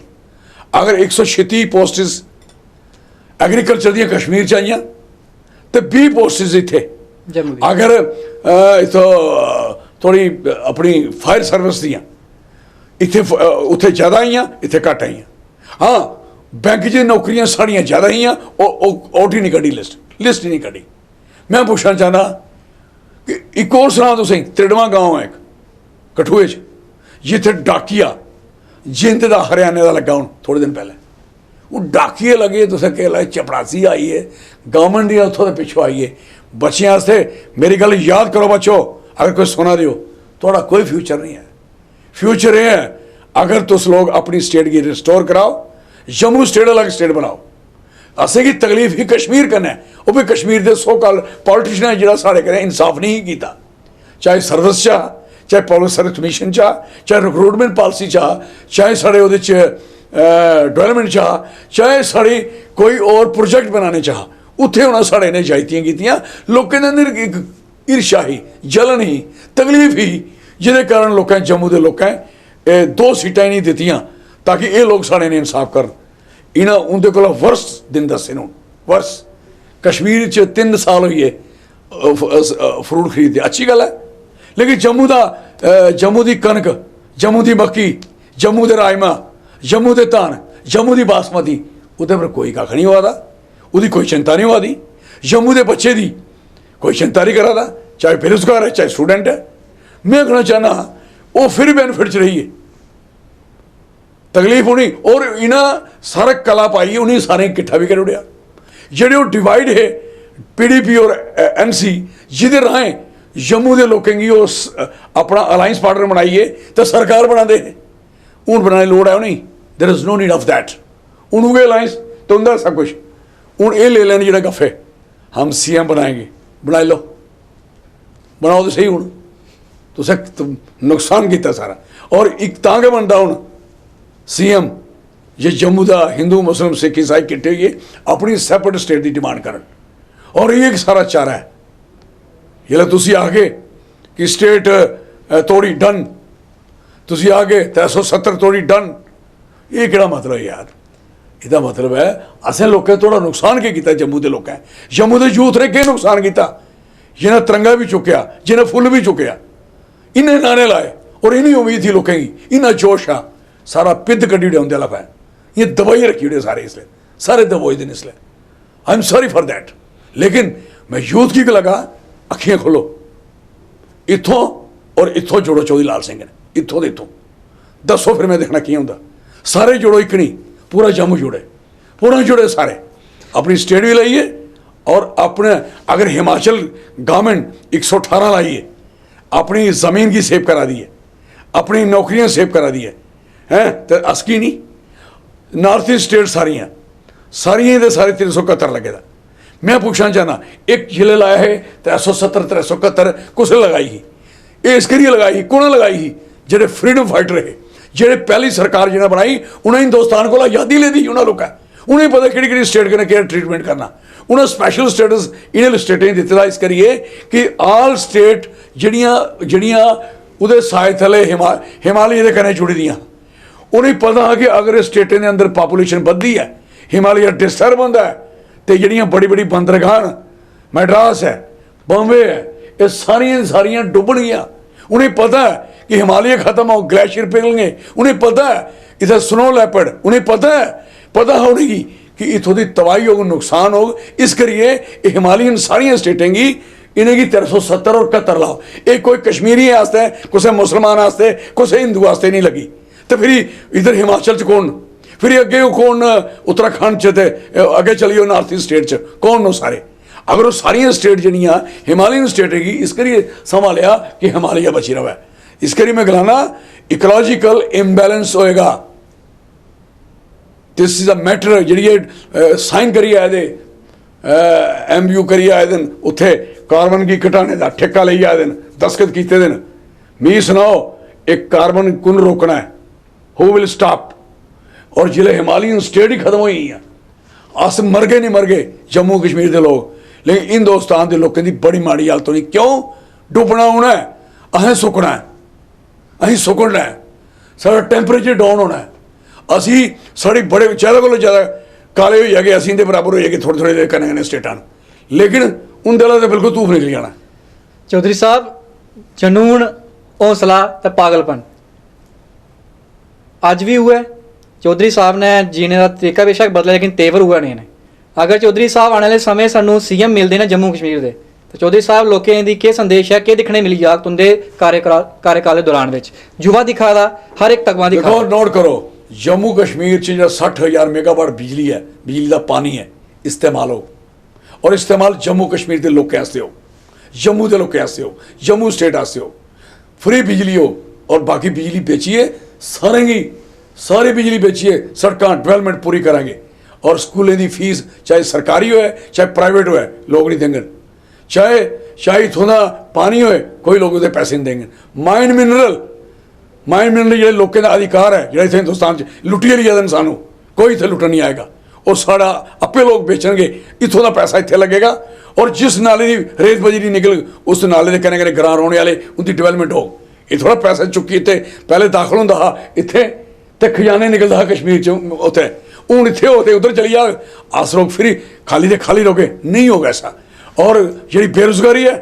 अगर 136 पोस्टिस एग्रीकल्चर दी कश्मीर च आईयां तो 20 पोस्टिस इत्थे अगर इतो थोड़ी अपनी फायर सर्विस दियां इत्थे उत्थे ज़्यादा आईयां इत्थे घट आईयां। हाँ बैंक च नौकरियां साड़ियां ज़्यादा आईयां आउट ही नहीं कढ़ी लिस्ट ही नहीं कढ़ी। मैं पुछना चाहना कि एक और सुना तुसें त्रिड़वा गांव है एक कठुए च जिथे डाकिया जिंद का हरियाणे का लगा हूँ थोड़े दिन पहले वो डाकिए लगे तुसें कह ला चपड़ासी आई है गवर्नमेंट दी उत्थों पिछों आई है बच्चों वास्ते मेरी गल याद करो बच्चों अगर कोई सुना दियो थोड़ा कोई फ्यूचर नहीं है। फ्यूचर ये है अगर तुस लोग अपनी स्टेट की रिस्टोर कराओ जम्मू स्टेट अलग स्टेट बनाओ। असें की तकलीफ ही कश्मीर कन्नै वो भी कश्मीर के सो कॉल पॉलिटिशियन जो साढ़े कन्नै इंसाफ नहीं किया चाहे सर्विस चा चाहे पुलिस सर्विस कमीशन चा चाहे रिक्रूटमेंट पॉलिसी चा चाहे साढ़े वो डेवलपमेंट चा चाहे साढ़ी कोई और प्रोजेक्ट बनाने चाह उत्थे उन्हें साढ़े ने जायतियां कीतियां लोगों के अंदर एक ईर्षा ही जलन ही तकलीफ ही जिहदे कारण लोगों जम्मू के लोगों 2 सीटां नहीं दित्तियां ताकि ये लोग साढ़े ने इंसाफ कर इन्हें उनके को वर्स दिन दसे न वर्स कश्मीर च 3 साल हुई फ्रूट खरीदते अच्छी गल है। लेकिन जम्मू की कनक जम्मू की मक्की जम्मू के राजमा जम्मू के धान जम्मू की बासमती उहदे पर कोई कख नहीं हुआ दा उसकी कोई चिंता नहीं हुआ दी। जम्मू के बच्चे की कोई चिंता नहीं करा दा चाहे बेरोजगार है चाहे स्टूडेंट है। मैं कहना चाहना वो फिर बेनिफिट च रही है तकलीफ होनी और इन्हें सारा कला पाई उन्हें सारे किट्ठा भी कर उड़िया जेडे डिवाइड है PDP और NC जिदे राहें जम्मू के लोगों की अपना अलायंस पार्टनर बनाइए तो सरकार बना दे हूँ बनाने की लोड़ है नहीं, there is no need of that. हूँ उगे अलायंस तो होंगे सब कुछ, हूँ ये ले लैन जो गफे हम CM बनाएंगे, बनाई लो, बनाओ तो सही। हूँ तुम नुकसान किया सारा। और एक तां के बनता हूँ CM जे जम्मू का हिंदू मुस्लिम सिख ईसाई किट्ठे होइए अपनी सैपरेट स्टेट की डिमांड करन, और ये एक सारा चारा है। जिसलै तुसी आ गए कि स्टेट तोड़ी डन, तुसी आ गए 370 तोड़ी डन, ये केड़ा मतलब है यार? इसका मतलब है असें लोकें थोड़ा नुकसान के किया जम्मू के लोकें, जम्मू के यूथ ने के नुकसान किया? जिन्हें तिरंगा भी चुकया, जिन्हें फुल भी चुकया, इन्हें नारे लाए और इन्हीं उम्मीद थी लोगों की, इन्ना जोश आ सारा पिद कड्डी उड़े होंगे लफा, ये दवाई रखी उड़े सारे, इसलिए सारे दबोए दिन इसलिए। आई एम सॉरी फॉर दैट। लेकिन मैं यूथ की लगा, अखियां खोलो, इतों और इतों जोड़ो चौधरी लाल सिंह ने, इतों तो इतों दसो फिर मैं देखना की होंगे। सारे जोड़ो एक नहीं, पूरा जम्मू जुड़े, पूरा जुड़े सारे, अपनी स्टेट भी लाइए और अपने अगर हिमाचल गवर्नमेंट 118 लाइए, अपनी ज़मीन की सेव करा दी है, अपनी नौकरियां सेव करा दी है तो अस की नहीं। नॉर्थ ईस्ट स्टेट सारियां सारियां दे सारे 371 लगे दा। मैं पूछना चाहना एक जिले लाया है 370 371 कुसने लगाई ही? ये इस करिए लगाई ही, कुने लगाई ही? जेडे फ्रीडम फाइटर है, जेडे पहली सरकार जिन्हें बनाई उन्हें हिंदुस्तान को आज़ादी ले दी। उन्हें लोग उन्हें पता कि स्टेट कन्नै केह्ड़ा ट्रीटमेंट करना, उन्हें स्पैशल स्टेटस इन्हें स्टेटें दिते दा इस करिए कि आल स्टेट जड़ियाँ उहदे साए थले हिमालय दे कन्नै जुड़ी दियां। उन्हें पता है कि अगर स्टेटें के अंदर पॉपूलेशन बढ़ती है, हिमालय डिस्टर्ब होता है, तो जड़ियाँ बड़ी बड़ी बंदरगाह मैड्रास है, बॉम्बे है, ये सारियां डुबणगियां। उन्हें पता है कि हिमालय खत्म हो, ग्लेशियर पिघलेंगे। उन्हें पता है इधर स्नो लेपर्ड, उन्हें पता है उन्हें कि इतों की तबाही होगी, नुकसान होगा। इस करिए हिमालयन सारियां स्टेटें की इन्हें की 370 और 71 लाओ। एक कोई कश्मीरी आस्ते, कुछ मुसलमान आस्ते, कुछ हिंदू आस्ते नहीं लगी। तो फिर इधर हिमाचल च कौन, फिर अगे कौन उत्तराखंड च, अगे चलिए नॉर्थ ईस्ट स्टेट च कौन नो सारे। अगर वो सारियां स्टेट जड़ियाँ हिमालयन स्टेट है इस करिए संभालिया कि हिमालय बची रहा। इस करिए मैं गलाना इकोलॉजिकल इम्बैलेंस होएगा। दिस इज अ मैटर जी साइन करिए आए दे MU करिए आए दिन, उत्थे कार्बन की घटाने का ठेका ले आए दिन, दस्तखत किए दिन। मी सुनाओ एक कार्बन कुन रोकना है, हु विल स्टॉप? और जिले हिमालयन स्टेट ही खत्म हुई हैं। अस मर गए नहीं मर गए जम्मू कश्मीर के लोग, लेकिन हिंदुस्तान के लोगों की बड़ी माड़ी हालत होनी। क्यों? डुबना होना है, असें सुकना है, असीं सुकना है, सारा टैंपरेचर डाउन होना है। असी साड़ी बड़े ज़्यादा को ज़्यादा काले हो जाएंगे, असीं दे बराबर हो जाएगी थोड़े थोड़े कन्नै कन्नै स्टेटां, लेकिन उंदे तो बिल्कुल धूफ निकल जाना। चौधरी साहब, जनून, हौसला तो पागलपन अज भी हुआ है। चौधरी साहब ने जीने का तरीका बेशक बदला, लेकिन तेवर हुआ नहीं है। अगर चौधरी साहब आने वाले समय सानू CM मिलते हैं जम्मू कश्मीर के, तो चौधरी साहब लोगों की क्या संदेश है, क्या दिखने मिली जाग तुंदे कार्यकाल दौरान विच? युवा दिखा दा, हर एक तगवा दिखा। देखो नोट करो, जम्मू कश्मीर च जो 60,000 मेगावाट बिजली है, बिजली का पानी है, इस्तेमाल हो, और इस्तेमाल जम्मू कश्मीर के लोगों वास्ते हो, जम्मू के लोगों वास्ते हो, जम्मू स्टेट वास्ते हो। फ्री बिजली हो और बाकी बिजली बेचिए सारे की सारी बिजली बेचिए, सड़कों डेवलपमेंट पूरी करांगे। और स्कूलों की फीस चाहे सरकारी हो चाहे प्राइवेट हो लोग नहीं देंगे, चाहे थोड़ा पानी हो कोई लोग उसके पैसे नहीं देंगे। माइन मिनरल जो लोगों का अधिकार है जो इतने हिंदुस्तान लुटिए लिया दिन सानू, कोई इतने लुटन नहीं आएगा। और सारा अपे लोग बेचेंगे, इतों का पैसा इतने लगेगा। और जिस नाले की रेत बजरी निकल उस नाले के कन्नै कन्नै ग्रां रौने वाले उनकी डिवेलपमेंट हो। ये थोड़ा पैसा चुकी इतने पहले दाखल होंदा हा, इतने तो खजाने निकलता है कश्मीर च उत्थे, हूँ इतने होते उधर चली जा, अस लोग फिर खाली दे खाली रहोगे, नहीं होगा ऐसा। और जी बेरोजगारी है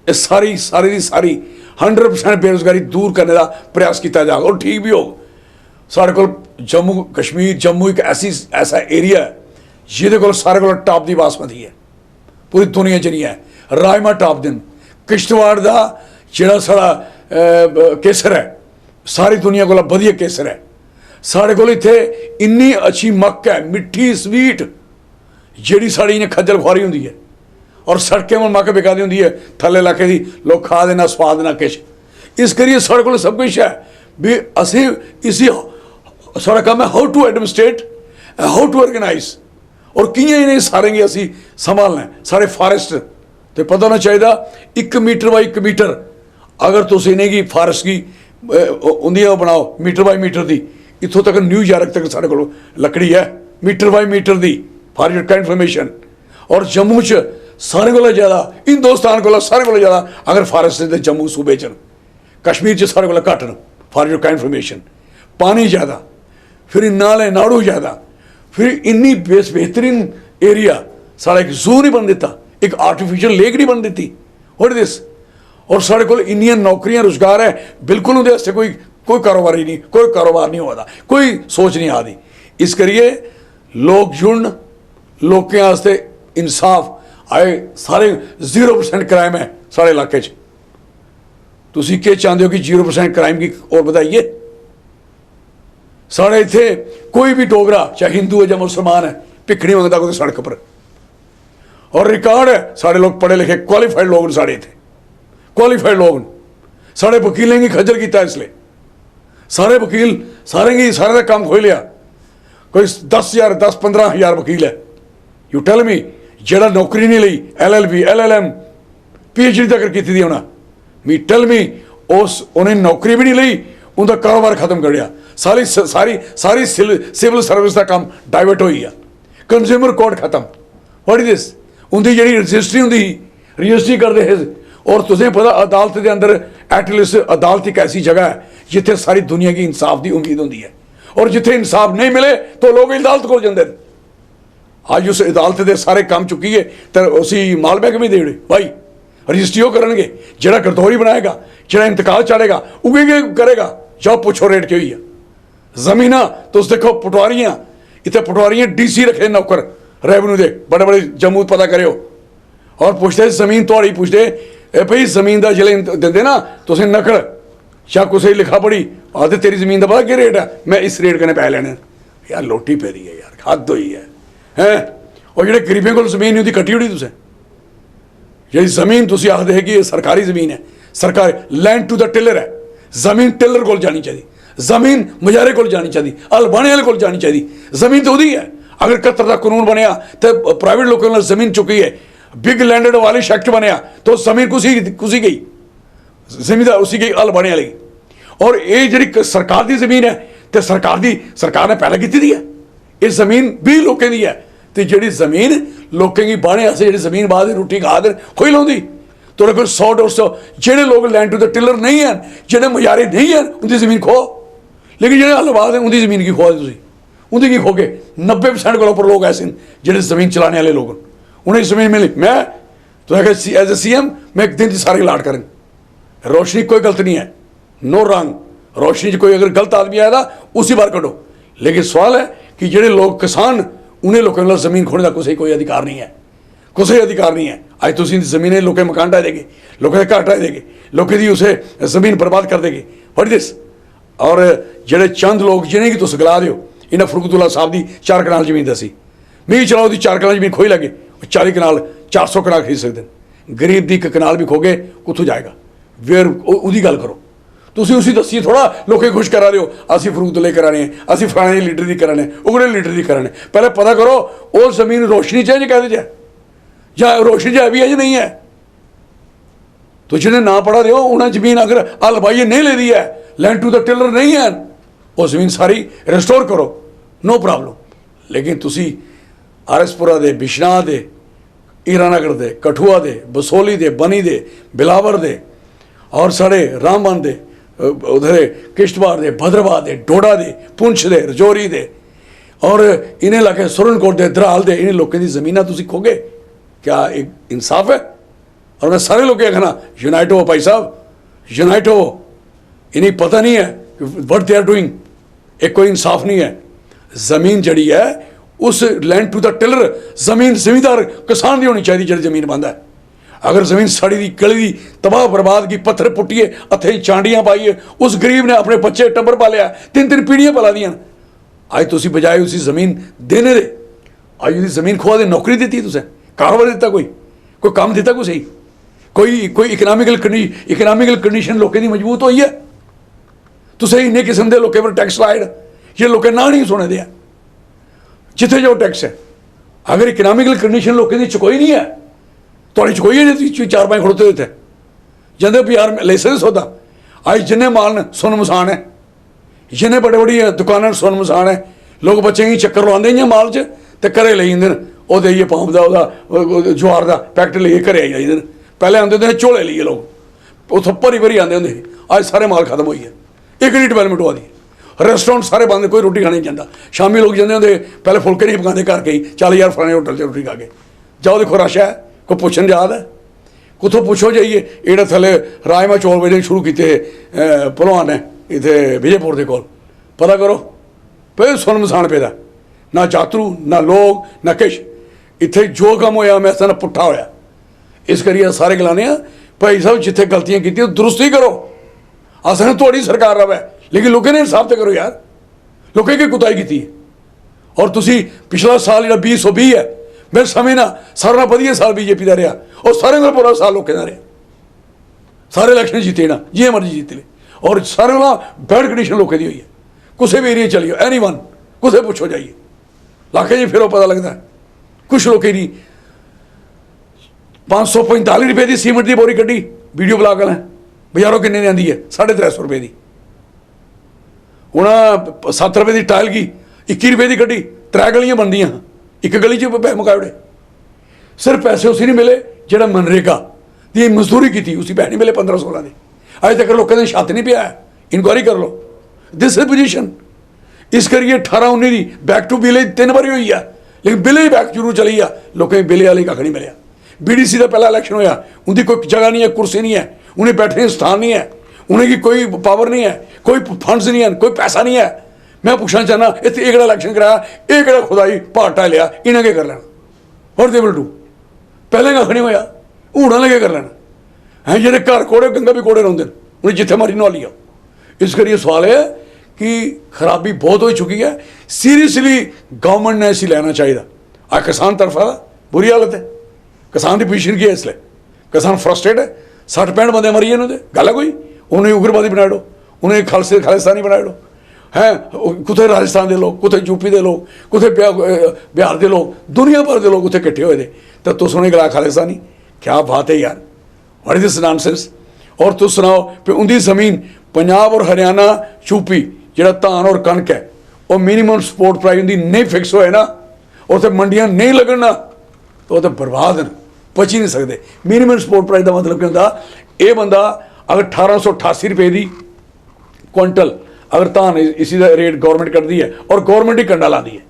ये सारी 100% बेरोजगारी दूर करने का प्रयास किया जाएगा, और ठीक भी हो। साढ़े को जम्मू कश्मीर जम्मू एक ऐसा एरिया है जिहदे कोल सारे को टॉप की बासमती है, पूरी दुनिया च नहीं है। राजमा टॉप दिन, किश्तवाड़ का जिहड़ा साड़ा केसर है सारी दुनिया को वधिया केसर है। साढ़े को इत्थे इन्नी अच्छी मक्क है, मिट्ठी स्वीट, जिहड़ी साड़ी इन्हें खज्जल खुआरी होंदी है। और सड़कें में मक्क बिका दी होंदी है, थल्ले इलाके की लोग खा देना स्वाद ना किश। इस करिए साढ़े को सब कुछ है भी असी इसी सारा काम है how to administrate, how to organise और कियां इन्हें सारे गी असी संभालना है। सारे फॉरेस्ट तो पता होना चाहिए 1 मीटर बाई 1 मीटर अगर तुम इन्हें फॉरेस्ट की उंदियां बनाओ मीटर बाई मीटर की, इतों तक न्यूयॉर्क तक साढ़े को लकड़ी है मीटर बाई मीटर की फॉर योर इन्फॉर्मेशन। और जम्मू च सारे को ज़्यादा, हिंदुस्तान को सारे को ज़्यादा अगर फॉरेस्ट ने जम्मू सूबे च, कश्मीर च सारे को घट न फॉर योर इन्फॉर्मेशन। पानी ज़्यादा, फिर नाले नाड़ू ज़्यादा, फिर इन्नी बेहतरीन एरिया साढ़ा एक जू नहीं बन दिता, एक आर्टिफिशियल लेक नहीं बन दी। What this? और साढ़े को इन्नियां नौकरियां रोजगार है, बिल्कुल उहदे वास्ते कोई कोई कारोबार ही नहीं, कोई कारोबार नहीं होता, कोई सोच नहीं आती। इस करिए लोग जुड़न, लोकें वास्ते इंसाफ आए, सारे 0% क्राइम है साढ़े इलाके च। तुसी क्या चाहते हो कि 0% क्राइम की और बताइए? साढ़े इत्थे कोई भी डोगरा चाहे हिंदू है या मुसलमान है भिख नहीं मंगता कोई सड़क पर, और रिकॉर्ड है साढ़े लोग पढ़े लिखे क्वालीफाइड लोग साढ़े इतने क्वालीफाइड लोग साढ़े वकीलें की खज्जल किया, इसलिए सारे वकील सारे का काम खोल लिया। कोई 10,000 10-15,000 वकील है। यू टेल मी जेड़ा नौकरी नहीं ली LLB LLM PhD तक की थी उन्हें, मी टेल मी उस उन्हें नौकरी भी नहीं ली, उनका कारोबार खत्म कर दिया। सारी सारी सारी सिविल सर्विस का काम डाइवर्ट हो गया, कंज्यूमर कोर्ट खत्म। What is this? उनकी जी रजिस्ट्री होंगी रजिस्ट्री करते है। और तुम्हें पता अदालत के अंदर एटलीस्ट अदालत एक ऐसी जगह है जिथे सारी दुनिया की इंसाफ की उम्मीद होती है, और जिथे इंसाफ नहीं मिले तो लोग अदालत को जाते। आज उस अदालत के सारे काम चुकी है तो उसी माल महकमे दे भाई रजिस्ट्री वो करेंगे, जोड़ा गरदौरी बनाएगा, जोड़ा इंतकाल चाड़ेगा उगे करेगा। जाओ पूछो रेट क्यों है जमीन। तुम देखो पटवारियां, इतने पटवारियां DC रखे नौकर रेवन्यू के बड़े बड़े जम्मू पता करो, और पूछते जमीन थोड़ी पूछते भाई जमीन का जिले देंगे ना तुम नकल या कुछ लिखा पढ़ी आते तेरी जमीन का पता क्या रेट है, मैं इस रेट कने पै लेने। यार लोटी पै दी है यार, हद हुई है हैं। और जो गरीबों को जमीन नहीं कट्टी होनी तुसें, जी जमीन तुम आखते है कि सरकारी जमीन है, सरकारी लैंड टू द टिलर है, जमीन टिलर को जानी चाहिए, जमीन मुजारे को जानी चाहिए, हल बाने वाले को जानी चाहिए। जमीन तो वही है। अगर 71 का कानून बनया तो प्राइवेट लोगों ने जमीन चुकी है, बिग लैंडेड वाली एक्ट बनया तो जमीन कुसी गई, जमीनदार उसी गई हल बाने वाली। और ये जी सरकार की जमीन है तो सरकार ने पहले की दी है, ये जमीन भी लोगों की है। तो जी जमीन लोगों की बाने वास्ते जी जमीन बाद रोटी खा दे कोई लाँगी तो कोई 100-150 जोड़े लोग लैंड टू द टिलर नहीं हैं, जोड़े मुजारे नहीं हैं उनकी जमीन खो, लेकिन जो हलबाज हैं उनकी जमीन की खो दी, उनकी की खो के 90% को ऊपर लोग ऐसे जो जमीन चलाने वाले लोग उन्हें जमीन मिली। मैं तो एज ए CM मैं एक दिन की सारी अलाट करें। रोशनी कोई गलत नहीं है, नो रॉन्ग, रोशनी च कोई अगर गलत आदमी आया उसी बार कटो। लेकिन सवाल है कि जोड़े लोग किसान उन्हें लोगों को जमीन खोने का कोई अधिकार नहीं है, कोई अधिकार नहीं है। अज तुम जमीन लोग मकान ढाई देंगे, लोगों के घर ढाई देंगे, लोगों की उसे जमीन बर्बाद कर देंगे। What this? और जोड़े चंद लोग जिन्हें कि तुम गला दो, इन्हें फरूकतुल्ला साहब की 4 कनाल जमीन दसी, मी चलाओ की 4 कनाल जमीन खोई लगे 40 कनाल 400 कनाल खरीद सकते हैं। गरीब की 1 कनाल भी खो गए कितों जाएगा? वेर उसकी गल करो, तुम उसी दसी थोड़ा लोग खुश करा रहे हो असी फरूकतुल्ले कराने हैं, असी फलाने लीडर की कराने, उगड़े लीडर की कराने। पहले पता करो वो जमीन रोशनी चाहिए कहते जाए या रोशनी है भी है या नहीं है। तो जिन्हें ना पढ़ा रहे हो उन्हें जमीन अगर हल बाइए नहीं ले दी है, लैंड टू द टिलर नहीं है, वो जमीन सारी रिस्टोर करो, नो प्रॉब्लम। लेकिन तुसी आरएसपुरा दे, बिश्नाह दे, हीरानगर दे, कठुआ दे, बसोली दे, बनी दे, बिलावर दे, और साढ़े रामबन दे, उधर किश्तवाड़ दे, भद्रवाह दे, डोडा दे, पुंछ दे, रजौरी दे, और इन्हें इलाके सुरनकोट दे, दराल दे, इन्हें लोगों की जमीन तुसी खोगे, क्या एक इंसाफ है? और मैं सारे लोग कहना यूनाइट हो भाई साहब, यूनाइट हो। इन्हें पता नहीं है व्हाट दे आर डूइंग, एक कोई इंसाफ नहीं है। जमीन जड़ी है उस लैंड टू द टिलर जमीन जमींदार किसान की होनी चाहिए जो जमीन बंद है। अगर जमीन सड़ी दी गली दी तबाह बर्बाद की, पत्थर पुट्टिए, हथे चांडियां पाइए, उस गरीब ने अपने बच्चे टब्बर पालिया, 3-3 पीढ़ियां पला दियां। अज तुसी बजाए उसी जमीन देने दे, अज उसकी जमीन खुआ दे नौकरी दी तुसें, कारोबार दिता, कोई काम दिता, कोई सही कोई इकनॉमिकल कंडीशन लोगों की मजबूत हुई है। तुसें इन्ने किस्म के लोगों पर टैक्स लाए, ये लोग ना नहीं सुने दे जिथे जो टैक्स है अगर इकनॉमिकल कंडीशन लोगों की चुकोई नहीं है थोड़ी चुकोई है नहीं 4-5 खड़ोते होते जंदे भी यार लाइसेंस होता आज जिन्हें माल सुन मसान है जिन्हें बड़े बड़ी दुकाना सुन मसान है लोग बच्चे की चक्कर लवाते हैं माल च तो घरे ले जाते हैं वो ये पाम का ज्वार का पैकेट लेके घरे आई जाते हैं पहले आते थे झोले लिए लोग उतों भरी भरी आते होंगे अज सारे माल खत्म हो गया एक नहीं डिवेलपमेंट हुआ दी रेस्टोरेंट सारे बंद कोई रोटी खाने नहीं जाता शामी लोग जाते होंगे पहले फुलके नहीं पकाते घर के चल यार फलाने होटल से रोटी खा के जाओ देखो रश है कोई पुछन याद है कुतों पुछो जाइए ये थले राजमा चौल वेचने शुरू किए भलवान ने इतने विजयपुर के कोल पता करो पे सुन मसान पेदा ना जातरू ना लोग ना किश इत्थे जो कम होया मैं ना पुट्ठा होया इस करिए सारे गलाने भाई साहब जिथे गलतियां की दुरुस्ती करो असन थोड़ी सरकार रवे लेकिन लोगों ने इंसाफ तो करो यार लोगों की कुताई की और तुसी पिछला साल जो 2020 है मैं समझना सारे नाल वधिया साल बीजेपी का रहा और सारे नाल बुरा साल लोगों का रहा सारे इलैक्शन जीते ना जिए मर्जी जीत ले और सारे नाल बैड कंडीशन लोगों की हुई है किसी भी एरिया चलिए एनी वन कुछ पुछो जाइए लाखे जी फिर पता लगता है कुछ लोग नहीं 545 रुपए की सीमेंट की बोरी कड्डी वीडियो बना कर बाजारों किन्ने आती है 350 रुपए की हूँ 7 रुपए की टाइल की 21 रुपए की कड्डी 3 गलियां बनदियां एक गली च पैसे मुकाबड़े सिर्फ पैसे उसी नहीं मिले जो मनरेगा की मजदूरी की उसी पैसे नहीं मिले 15-16 के अज तक लोगों ने छत नहीं पाया इंक्वायरी कर लो दिस इज पोजीशन इस करिए 18-19 की बैक टू विलेज 3 बारी हुई है लेकिन विलेज बैक जरूर चली आ लोगों विले वाली कख नहीं मिले BDC का पहला इलैक्शन होया उनकी कोई जगह नहीं है कुर्सी नहीं है उन्हें बैठने स्थान नहीं है उन्हें कोई पावर नहीं है कोई फंड्स नहीं है कोई पैसा नहीं है मैं पूछना चाहना इतने एक इलैक्शन कराया एक खुदाई पार्टा लिया इन्हें क्या कर लेना और दे विल डू पहले कख नहीं होया हूँ लगे कर लेना है जेडे घर कोड़े गंगा भी कोड़े रौंदे उन्हें जिथे मर्जी नवा लिया इस करिए सवाल है कि खराबी बहुत हो चुकी है सीरियसली गवर्नमेंट ने इसी लेना चाहिए आ किसान तरफा बुरी हालत है किसान की पोजीशन की है इसलिए किसान फ्रस्ट्रेट है 60-65 बंदे मरी जाने गल है कोई उन्हें उग्रवादी बनाए दो उन्हें खालिस्तानी बनाए दो हैं कुछ राजस्थान के लोग कुछ यूपी के लोग कुछ बिहार के लोग दुनिया भर के लोग उत्थे इकट्ठे हुए थे तो तुस उन्हें गला खालिस्तानी क्या बात है यार व्हाट इज दिस नॉनसेंस और तुम सुनाओ कि उनकी जमीन पंजाब और हरियाणा यूपी जो धान और कणक है वो मिनीमम सपोर्ट प्राइस उनकी नहीं फिक्स होए ना और तो मंडियां नहीं लगन ना तो बर्बाद न बची नहीं सकते मिनीमम सपोर्ट प्राइस का मतलब क्या होंगे ये बंदा अगर 1888 रुपए की क्विंटल अगर धान इसी का रेट गौरमेंट करती है और गौरमेंट ही कंडा लाती है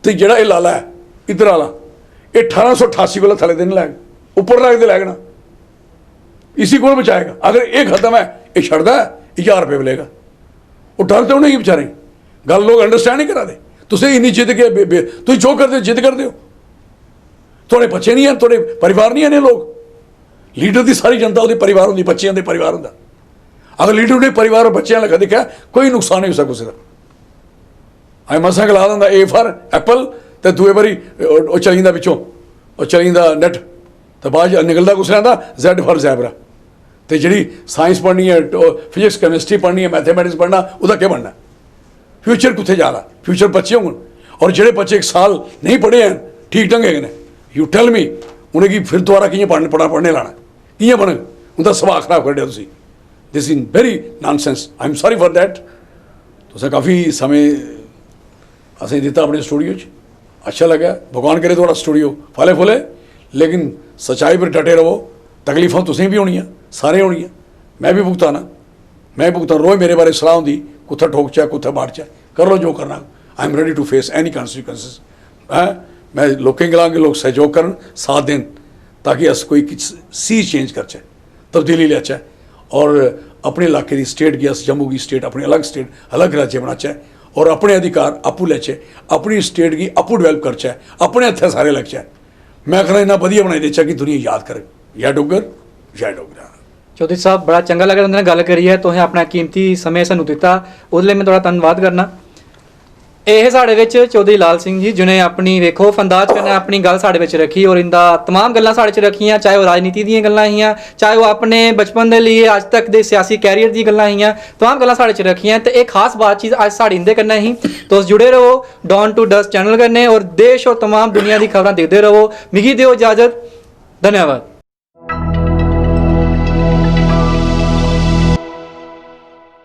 तो जोड़ा ये लाला है इधर वाला ये 1888 को थले दिन लैग उपर लैग लैग ना इसी को बचाएगा अगर ये खत्म है ये छड़ता है 1000 रुपये मिलेगा वो डर तो उन्हें बेचारे गल लोग अंडरस्टैंड नहीं करा दे तुम इन्नी जिद के तुम जो करते हो जिद करते हो थोड़े बच्चे नहीं हैं थोड़े परिवार नहीं है लोग लीडर की सारी जनता वो परिवार होंगी बच्चों के परिवार होंगे अगर लीडर ने परिवार और बच्चों लगा देखा कोई नुकसान नहीं हो सकता किसी का अं मसा गला दिंदा ए फॉर एप्पल तो दूए बारी चली जाता पिछों और चली जाता नैट तो बाद निकलता कुछ आता Z फॉर जैबरा तो जी साइंस पढ़नी है फिजिक्स कैमिस्ट्री पढ़नी है मैथमेटिक्स पढ़ना वह क्या बनना फ्यूचर कुत्थे जा रहा फ्यूचर बच्चे होंगे और जोड़े बच्चे 1 साल नहीं पढ़े हैं ठीक ढंग है यू टेल मी उन्हें कि फिर दोबारा कि पढ़ने लाना कि बने उनका सुभाव खराब कर दिया तुसी this is very nonsense I am sorry for that तुसें काफ़ी समय असें दिता अपने स्टूडियो अच्छा लगा भगवान करे थोड़ा स्टूडियो फले फुले लेकिन सच्चाई पर डटे रहो तकलीफा तुसें भी होनी सारे होनी मैं भी भुगताना रोज़ मेरे बारे सलाह होंगी कुत्थे ठोकचा कुत्थे बाड़चा कर लो जो करना I am ready to face any consequences है मैं लोकें गला के लोग सहयोग करन साथ देन ताकि अस कोई सी चेंज करचे तब्दीली लियाचे और अपने इलाके की स्टेट की अस जम्मू की स्टेट अपनी अलग स्टेट अलग राज्य बनाचे और अपने अधिकार आपू लेचे अपनी स्टेट की आपू डिवेल्प करचे अपने हथे सारे लगचे मैं कहना इन्ना वधिया बनाई देचा कि दुनिया याद करे या डुग्गर जय डोगरा चौधरी साहब बड़ा चंगा लगा तुंदे नाल गल करी है तुसें अपना कीमती समय सानू दिता उसदे लिए मैं थोड़ा धन्नवाद करना ਇਹ ਸਾਡੇ ਵਿੱਚ ਚੌਧਰੀ ਲਾਲ ਸਿੰਘ ਜੀ ਜਿਨੇ ਆਪਣੀ ਵੇਖੋ ਫੰਦਾਜ ਕਰਨਾ ਆਪਣੀ ਗੱਲ ਸਾਡੇ ਵਿੱਚ ਰੱਖੀ ਔਰ ਇੰਦਾ तमाम ਗੱਲਾਂ ਸਾਡੇ 'ਚ ਰੱਖੀਆਂ ਚਾਹੇ ਉਹ ਰਾਜਨੀਤੀ ਦੀਆਂ ਗੱਲਾਂ ਹੀਆਂ ਚਾਹੇ ਉਹ ਆਪਣੇ ਬਚਪਨ ਦੇ ਲਈ ਅੱਜ ਤੱਕ ਦੇ ਸਿਆਸੀ ਕੈਰੀਅਰ ਦੀ ਗੱਲਾਂ ਹੀਆਂ तमाम ਗੱਲਾਂ ਸਾਡੇ 'ਚ ਰੱਖੀਆਂ ਤੇ ਇਹ ਖਾਸ ਬਾतचीत ਅੱਜ ਸਾਡੀ इंदे करना ही तो जुड़े रहो डॉन टू डस्ट चैनल करने और देश और तमाम दुनिया की खबरें देखते रहो मिगी दियो इजाजत धन्यवाद।